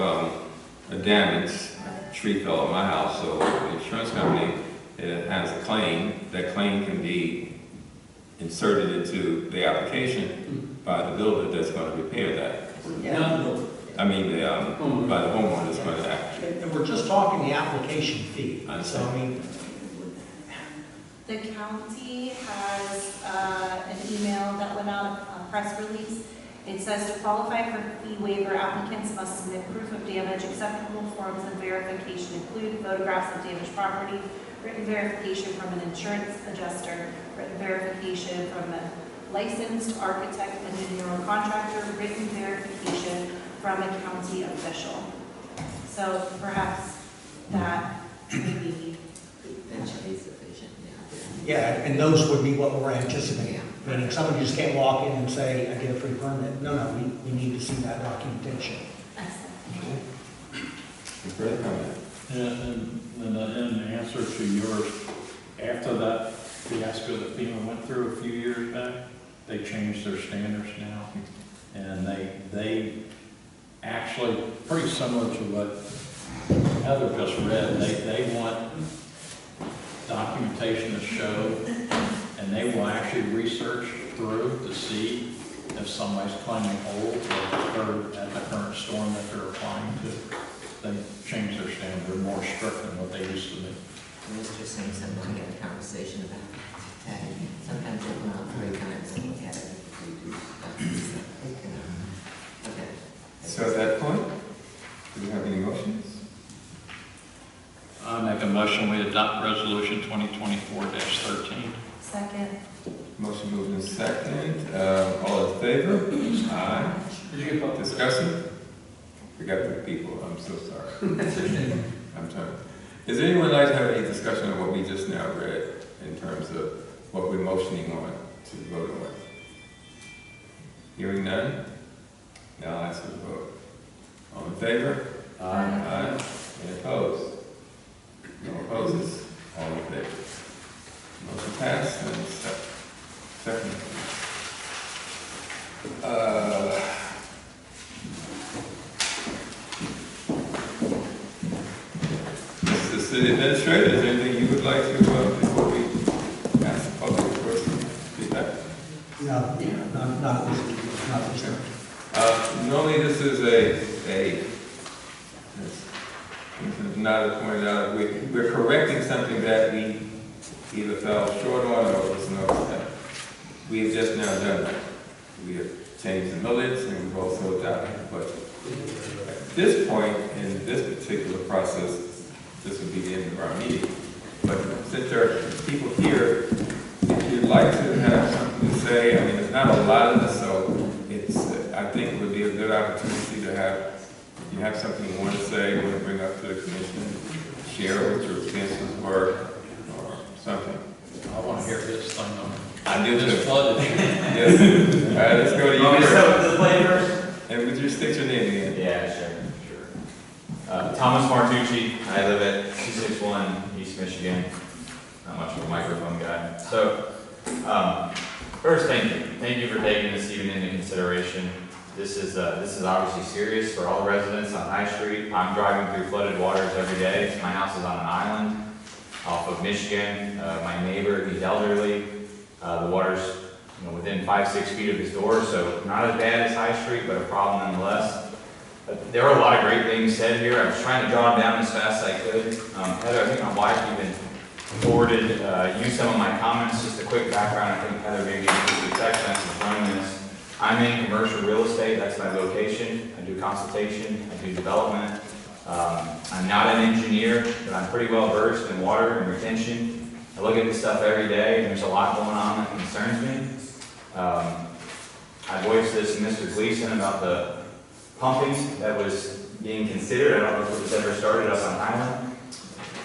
a damage, a tree fell at my house, so the insurance company has a claim. That claim can be inserted into the application by the builder that's going to repair that. Yeah. I mean, by the homeowner that's going to act. And we're just talking the application fee. So, I mean, The county has an email that went out, a press release. It says to qualify for fee waiver, applicants must submit proof of damage. Acceptable forms of verification include photographs of damaged property, written verification from an insurance adjuster, written verification from a licensed architect, engineer, or contractor, written verification from a county official. So perhaps that would be. That should be sufficient, yeah, and those would be what we're anticipating. Meaning somebody just can't walk in and say, I get a free permit. No, we need to see that documentation. Further comment? And in answer to yours, after that fiasco that FEMA went through a few years back, they changed their standards now. And they actually, pretty similar to what Heather just read, they want documentation to show, and they will actually research through to see if somebody's claiming hold or at the current storm that they're applying to. They changed their standard. They're more strict than what they used to be. Mr. Simpson, we had a conversation about that. Sometimes they come out 3 times and look at it. Okay. So at that point, do we have any motions? I make a motion we adopt resolution 2024-13. Second. Motion moved in second. All in favor? Aye. Discussion? We got the people. I'm so sorry. I'm sorry. Is anyone like to have any discussion on what we just now read in terms of what we're motioning on to vote on? Hearing none? Now I'll ask for the vote. All in favor? Aye. Any opposed? No opposes? All in favor? Motion passed and second. Mr. City Administrator, is there anything you would like to, before we ask the public for some feedback? No, not this time. Normally this is as Nada pointed out, we're correcting something that we either fell short on or was noticed that. We have just now done that. We have changed the millage and we've also adopted the budget. At this point, in this particular process, this would be the end of our meeting. But since there are people here, if you'd like to have something to say, I mean, there's not a lot of this, so it's, I think it would be a good opportunity to have, if you have something you want to say, you want to bring up to the commission, share what your experiences were, or something. I want to hear this thing on I do this too. flood issue. Yes. All right, let's go to you. Want me to start with the play first? And would you state your name again? Yeah, sure. Thomas Martucci. I live at 261 East Michigan. Not much of a microphone guy. So, first, thank you. Thank you for taking this even into consideration. This is obviously serious for all the residents on High Street. I'm driving through flooded waters every day. My house is on an island off of Michigan. My neighbor, he's elderly. The water's within 5-6 feet of his door, so not as bad as High Street, but a problem nonetheless. There are a lot of great things said here. I was trying to jot them down as fast as I could. Heather, I think my wife even forwarded you some of my comments. Just a quick background. I think Heather maybe used the text message running this. I'm in commercial real estate. That's my vocation. I do consultation. I do development. I'm not an engineer, but I'm pretty well versed in water and retention. I look at this stuff every day, and there's a lot going on that concerns me. I voiced this to Mr. Gleason about the pumping that was being considered. I don't know if it was ever started up on Highland.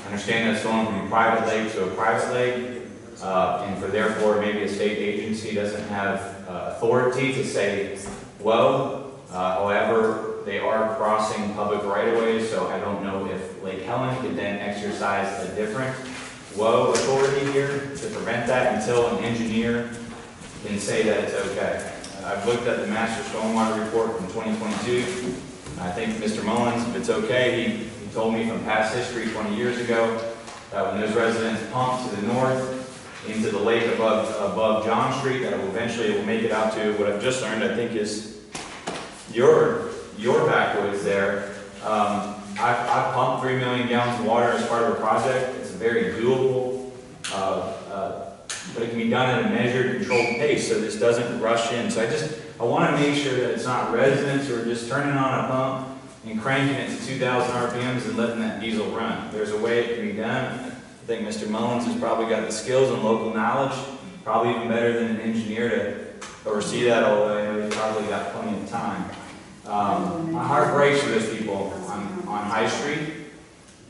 I understand that it's going from a private lake to a private lake, and for therefore maybe a state agency doesn't have authority to say, whoa. However, they are crossing public right-of-ways, so I don't know if Lake Helen could then exercise a different whoa authority here to prevent that until an engineer can say that it's okay. I've looked at the master stormwater report from 2022. I think Mr. Mullins, if it's okay, he told me from past history 20 years ago that when those residents pump to the north into the lake above John Street, that eventually it will make it out to what I've just learned, I think is your backwoods there. I've pumped 3 million gallons of water as part of a project. It's a very doable, but it can be done at a measured, controlled pace, so this doesn't rush in. So I want to make sure that it's not residents who are just turning on a pump and cranking it to 2,000 RPMs and letting that diesel run. There's a way it can be done. I think Mr. Mullins has probably got the skills and local knowledge, probably even better than an engineer to oversee that, although I know he's probably got plenty of time. My heart breaks for those people on High Street,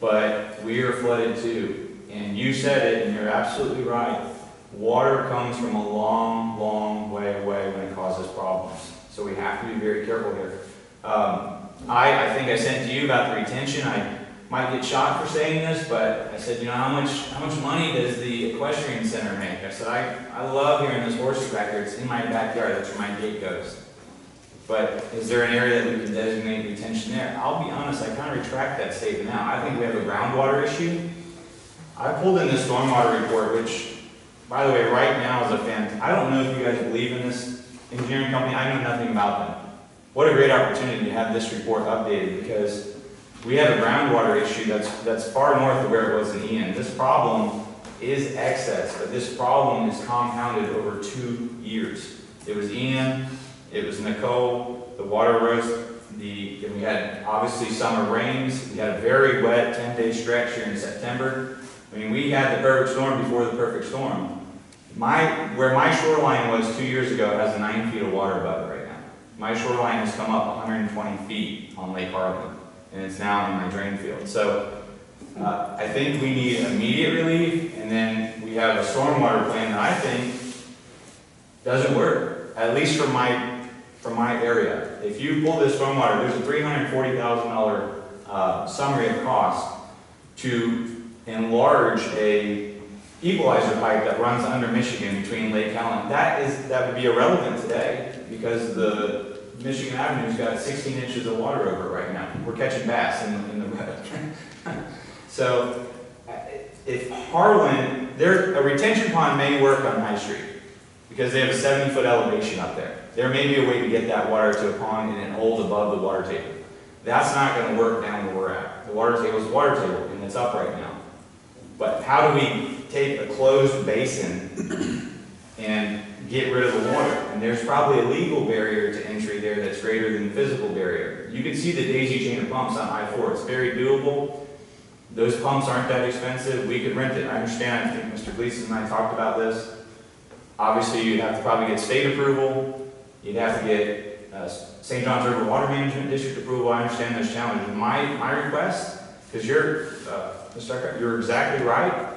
but we are flooded too. And you said it, and you're absolutely right. Water comes from a long, long way away when it causes problems. So we have to be very careful here. I think I sent to you about the retention. I might get shot for saying this, but I said, how much money does the equestrian center make? I said, I love hearing those horses back here. It's in my backyard. That's where my gate goes. But is there an area that we can designate retention there? I'll be honest, I kind of retract that statement now. I think we have a groundwater issue. I pulled in this stormwater report, which, by the way, right now is I don't know if you guys believe in this engineering company. I know nothing about them. What a great opportunity to have this report updated, because we have a groundwater issue that's far north of where it was in Ian. This problem is excess, but this problem is compounded over 2 years. It was Ian, it was Nicole, the water rose, we had obviously summer rains, we had a very wet 10-day stretch here in September. I mean, we had the perfect storm before the perfect storm. Where my shoreline was 2 years ago has 9 feet of water above it right now. My shoreline has come up 120 feet on Lake Harlan, and it's now in my drain field. So I think we need immediate relief, and then we have a stormwater plan that I think doesn't work, at least for my area. If you pull this stormwater, there's a $340,000 summary of cost to enlarge a equalizer pipe that runs under Michigan between Lake Helen. That would be irrelevant today because the Michigan Avenue's got 16 inches of water over it right now. We're catching bass in the road. So if Harlan, a retention pond may work on High Street because they have a 70-foot elevation up there. There may be a way to get that water to a pond and it holds above the water table. That's not going to work down where we're at. The water table is the water table and it's up right now. But how do we take a closed basin and get rid of the water? And there's probably a legal barrier to entry there that's greater than the physical barrier. You can see the daisy chain of pumps on I-4. It's very doable. Those pumps aren't that expensive. We could rent it. I understand. I think Mr. Gleason and I talked about this. Obviously, you'd have to probably get state approval. You'd have to get St. John's River Water Management District approval. I understand those challenges. My request, because you're exactly right,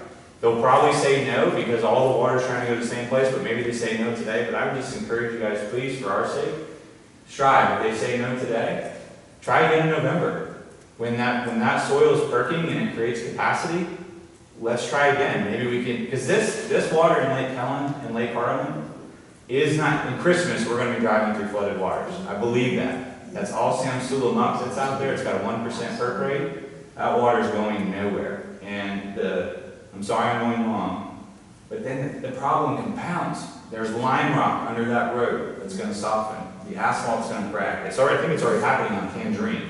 They'll probably say no because all the water's trying to go to the same place, but maybe they say no today. But I would just encourage you guys, please, for our sake, strive. If they say no today, try again in November. When that soil is perking and it creates capacity, let's try again. Maybe we can, because this water in Lake Helen and Lake Harlan is not, in Christmas, we're going to be driving through flooded waters. I believe that. That's all Samsula muck that's out there. It's got a 1% perk rate. That water's going nowhere. And I'm sorry I'm going long, but then the problem compounds. There's lime rock under that road that's going to soften. The asphalt's going to crack. I think it's already happening on Tangerine.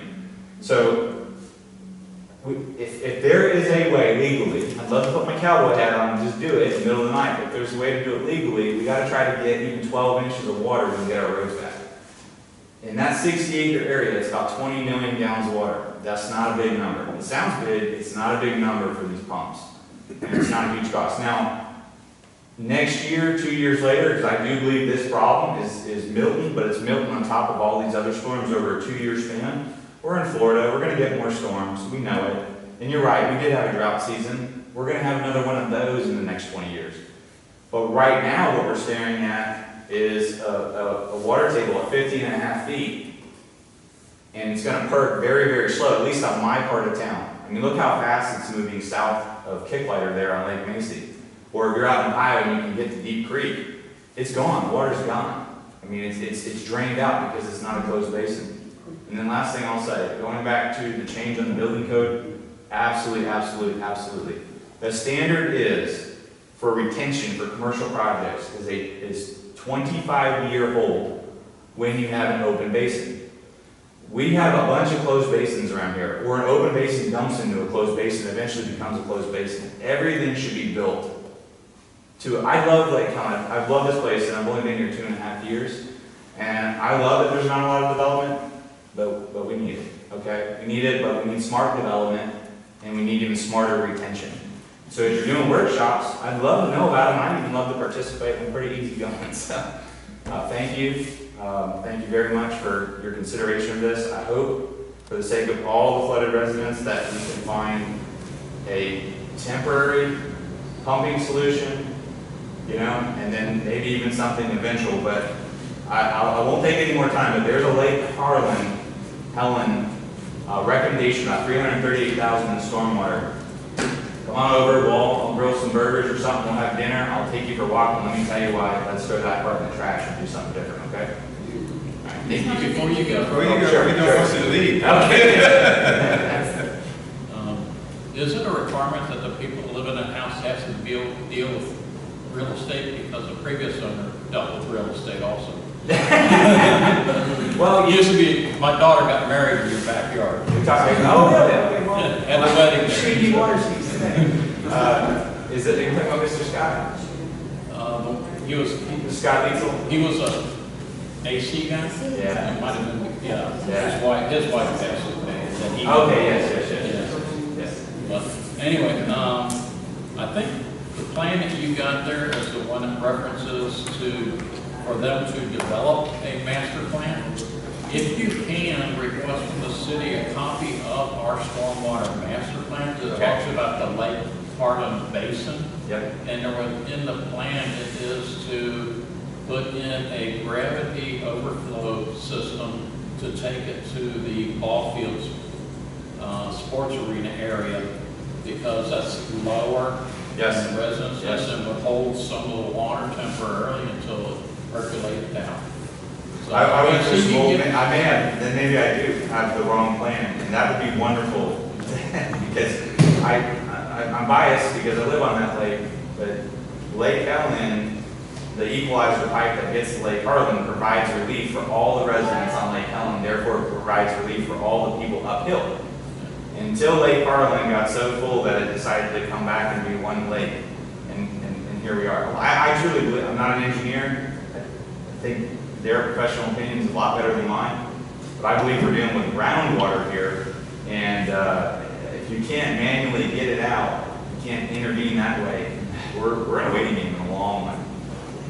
So if there is a way legally, I'd love to put my cowboy hat on and just do it in the middle of the night. But if there's a way to do it legally, we got to try to get even 12 inches of water when we get our roads back. In that 60-acre area, it's about 20 million gallons of water. That's not a big number. It sounds big. It's not a big number for these pumps. And it's not a huge cost. Now, next year, 2 years later, because I do believe this problem is Milton, but it's Milton on top of all these other storms over a 2-year span. We're in Florida. We're going to get more storms. We know it. And you're right. We did have a drought season. We're going to have another one of those in the next 20 years. But right now, what we're staring at is a water table at 15.5 feet. And it's going to perk very, very slow, at least on my part of town. I mean, look how fast it's moving south of Kicklighter there on Lake Macy. Or if you're out in Ohio and you can get to Deep Creek, it's gone. The water's gone. I mean, it's drained out because it's not a closed basin. And then last thing I'll say, going back to the change on the building code, absolutely, absolutely, absolutely. The standard is for retention for commercial projects is 25-year hold when you have an open basin. We have a bunch of closed basins around here, or an open basin dumps into a closed basin, eventually becomes a closed basin. Everything should be built to, I love Lake Helen. I've loved this place, and I've only been here 2.5 years. And I love that there's not a lot of development, but we need it, okay? We need it, but we need smart development, and we need even smarter retention. So if you're doing workshops, I'd love to know about them. I'd even love to participate. I'm pretty easy going, so thank you. Thank you very much for your consideration of this. I hope, for the sake of all the flooded residents, that we can find a temporary pumping solution, you know, and then maybe even something eventual. But I won't take any more time, but there's a Lake Helen recommendation about $338,000 in stormwater. Come on over, I'll grill some burgers or something, we'll have dinner, I'll take you for a walk, and let me tell you why. Let's throw that part in the trash and do something different, okay? All right, thank you. Before you go, Sure, we don't want you to leave. Okay. Is it a requirement that the people who live in a house have to deal with real estate, because the previous owner dealt with real estate also? Well, It used to be, my daughter got married in your backyard. you're talking, oh, yeah, okay, well. And the wedding. Shaky water seats today. Is it, anything about Mr. Scott? He was Scott Liesel? He was a AC guy. Yeah. It might have been, yeah. Yeah. His wife passed away. and he- Okay, yes. But anyway, I think the plan that you got there is the one that references for them to develop a master plan. If you can, request from the city a copy of our stormwater master plan that talks about the Lake Harlan Basin. Yep. And in the plan, it is to put in a gravity overflow system to take it to the ball fields, sports arena area, because that's lower Yes. than residence. Yes. And would hold some of the water temporarily until it percolated down. So, I would see, just, you well, get- I may have, then maybe I do have the wrong plan, and that would be wonderful, because I'm biased because I live on that lake, but Lake Helen, the equalizer pipe that hits Lake Harlan provides relief for all the residents on Lake Helen, therefore it provides relief for all the people uphill. Until Lake Harlan got so full that it decided to come back and be one lake, and here we are. I truly believe, I'm not an engineer, I think their professional opinion is a lot better than mine, but I believe we're dealing with groundwater here, and if you can't manually get it out, you can't intervene that way, we're in a waiting game in the long run.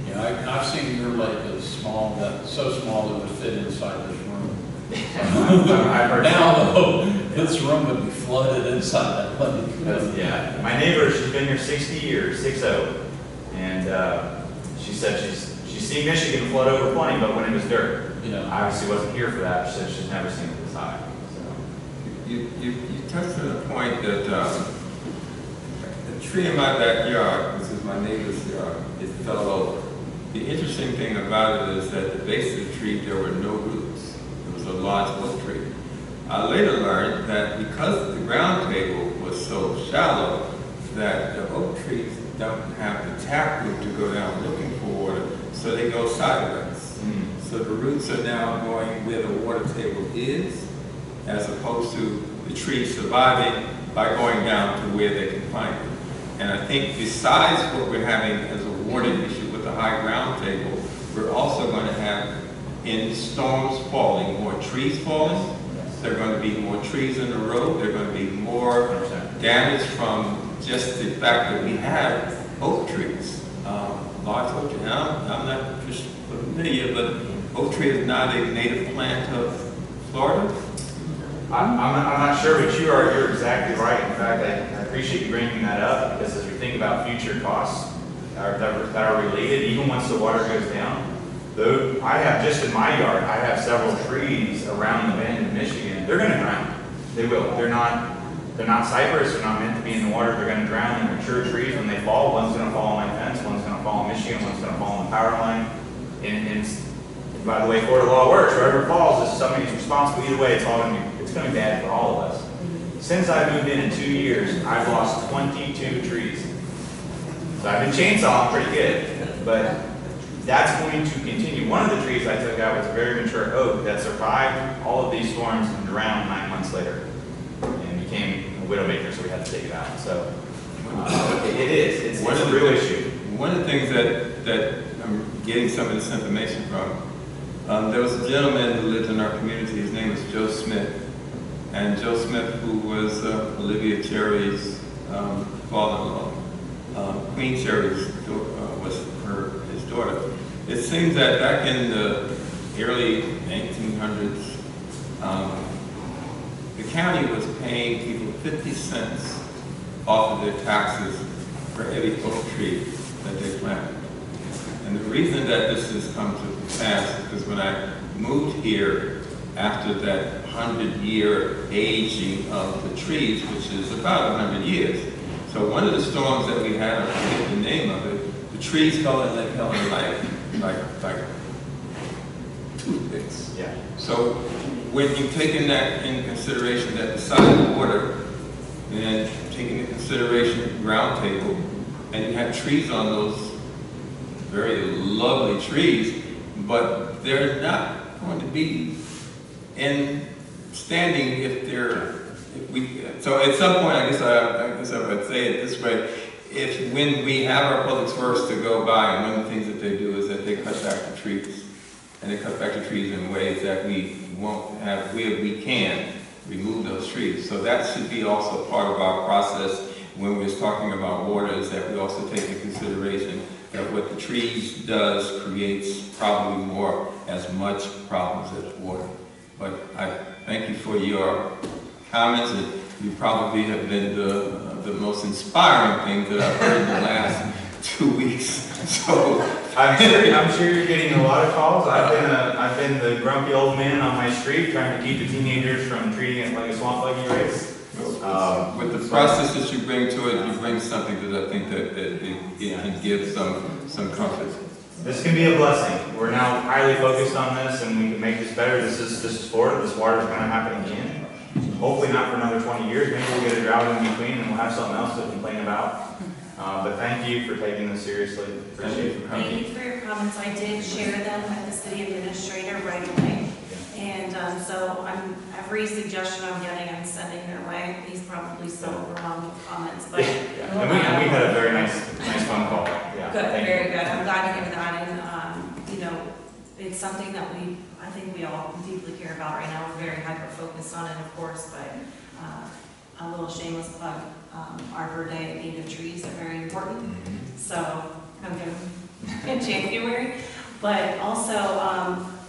Yeah, I've seen your lake is so small that it would fit inside this room. I've heard Now, though, This room would be flooded inside that money. Yeah, my neighbor, she's been here 60 years, 6-0. And she said she's seen Michigan flood over plenty, but when it was dirt. Yeah. I obviously wasn't here for that. She said she's never seen it this high. So. You touched on a point that the tree in my backyard, this is my neighbor's yard, it fell over. The interesting thing about it is that at the base of the tree there were no roots. It was a large oak tree. I later learned that because the ground table was so shallow that the oak trees don't have the tap root to go down looking for water, so they go sideways. So the roots are now going where the water table is, as opposed to the tree surviving by going down to where they can find it. And I think besides what we're having as a water issue with the high ground table, we're also going to have, in storms falling, more trees falling. There are going to be more trees in the road. There are going to be more damage from just the fact that we have oak trees, large oak trees. I'm not familiar, but oak tree is not a native plant of Florida. I'm not sure, but you're exactly right. In fact, I appreciate you bringing that up, because as we think about future costs that are related, even once the water goes down, though I have just in my yard, I have several trees around the bend in Michigan. They're going to drown. They will. They're not cypress. They're not meant to be in the water. They're going to drown. They're mature trees. When they fall, one's going to fall on my fence, one's going to fall in Michigan, one's going to fall on the power line. And by the way, Florida law works. Whoever falls is somebody's responsible. Either way, it's going to be bad for all of us. Since I moved in 2 years, I've lost 22 trees. So I've been chainsawing pretty good, but that's going to continue. One of the trees I took out was a very mature oak that survived all of these storms and drowned 9 months later and became a widowmaker, so we had to take it out. So it's a real issue. One of the things that I'm getting some of this information from, there was a gentleman who lived in our community. His name was Joe Smith. And Joe Smith, who was Olivia Cherry's father-in-law, Queen Cherry's was his daughter. It seems that back in the early 1800s, the county was paying people 50 cents off of their taxes for every oak tree that they planted. And the reason that this has come to pass is because when I moved here after that 100-year aging of the trees, which is about 100 years. So one of the storms that we had, I forget the name of it, the trees fell in Lake Helen like toothpicks. Yeah. So when you've taken that in consideration, that beside the water, and taking into consideration ground table, and you have trees on those very lovely trees, but they're not going to be in standing so at some point, I guess I would say it this way, when we have our public works to go by, and one of the things that they do is that they cut back the trees. And they cut back the trees in ways that we won't have, where we can remove those trees. So that should be also part of our process when we're talking about water, is that we also take into consideration that what the trees does creates probably more as much problems as water. But I thank you for your comments, and you probably have been the most inspiring thing that I've heard in the last 2 weeks. So I'm sure you're getting a lot of calls. I've been the grumpy old man on my street trying to keep the teenagers from treating it like a swamp buggy race. With the process that you bring to it, you bring something that I think that it can give some comfort. This can be a blessing. We're now highly focused on this, and we can make this better. This is Florida. This water is going to happen again. Hopefully not for another 20 years. Maybe we'll get a drought in between, and we'll have something else to complain about. But thank you for taking this seriously. Appreciate it. Thank you for your comments. I did share them with the city administrator right away. And so every suggestion I'm getting, I'm sending their way. He's probably so overwhelmed with comments, but. Yeah. And we had a very nice phone call. Yeah. Good, very good. I'm glad to hear that. And, it's something that I think we all deeply care about right now. We're very hyper-focused on it, of course, but a little shameless plug. Arbor Day, native trees are very important. So come get them in January. But also,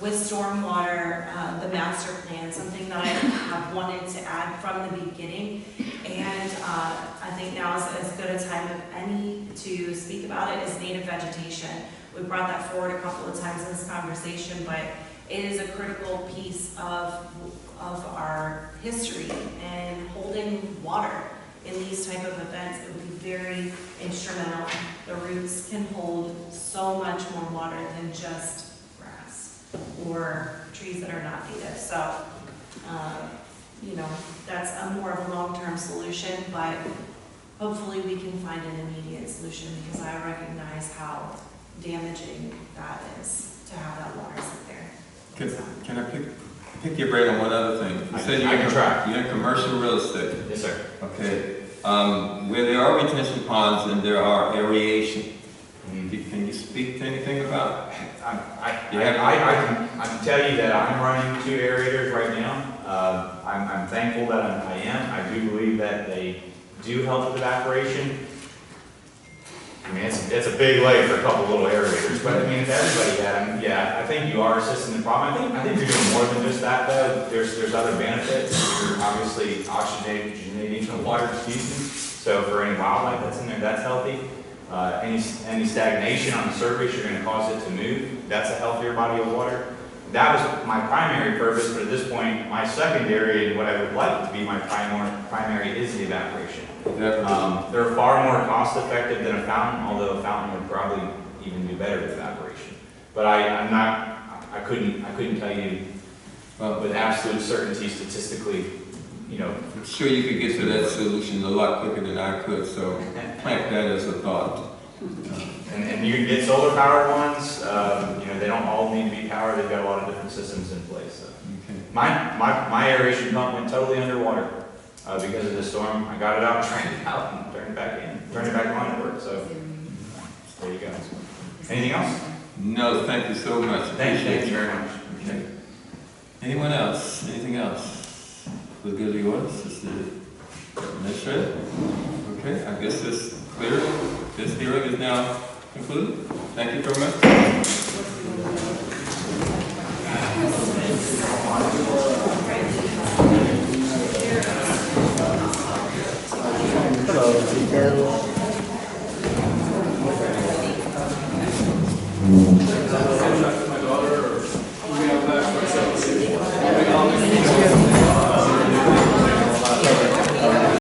with stormwater, the master plan, something that I have wanted to add from the beginning. And I think now is as good a time as any to speak about it, is native vegetation. We brought that forward a couple of times in this conversation, but it is a critical piece of our history, and holding water in these type of events, it would be very instrumental. The roots can hold so much more water than just grass or trees that are not native. So, you know, that's a more of a long-term solution, but hopefully we can find an immediate solution, because I recognize how damaging that is to have that water sit there. Can I pick your brain on one other thing? You said I can try. You're in commercial real estate. Yes, sir. Okay. Where there are retention ponds and there are aeration, can you speak to anything about? I can tell you that I'm running 2 aerators right now. I'm thankful that I am. I do believe that they do help with evaporation. I mean, it's a big lake for a couple little aerators, but I mean, if everybody had them, yeah, I think you are assisting the problem. I think you're doing more than just that, though. There's other benefits. You're obviously oxygenating the water it's using. So for any wildlife that's in there, that's healthy. Any stagnation on the surface, you're going to cause it to move. That's a healthier body of water. That was my primary purpose, but at this point, my secondary and what I would like to be my primary is the evaporation. They're far more cost effective than a fountain, although a fountain would probably even do better with evaporation. But I couldn't tell you with absolute certainty statistically, you know. I'm sure you could get to that solution a lot quicker than I could, so plant that as a thought. And you can get solar powered ones. You know, they don't all need to be powered. They've got a lot of different systems in place. So. Okay. My aeration pump went totally underwater because of the storm. I got it out, drained it out, and turned it back in. Turned it back on and worked. So there you go. Anything else? No, thank you so much. Thank you very much. Okay. Anyone else? Anything else? For the good of the order, Sister Administrator? Okay, I guess this clear. This hearing is now concluded. Thank you very much. So,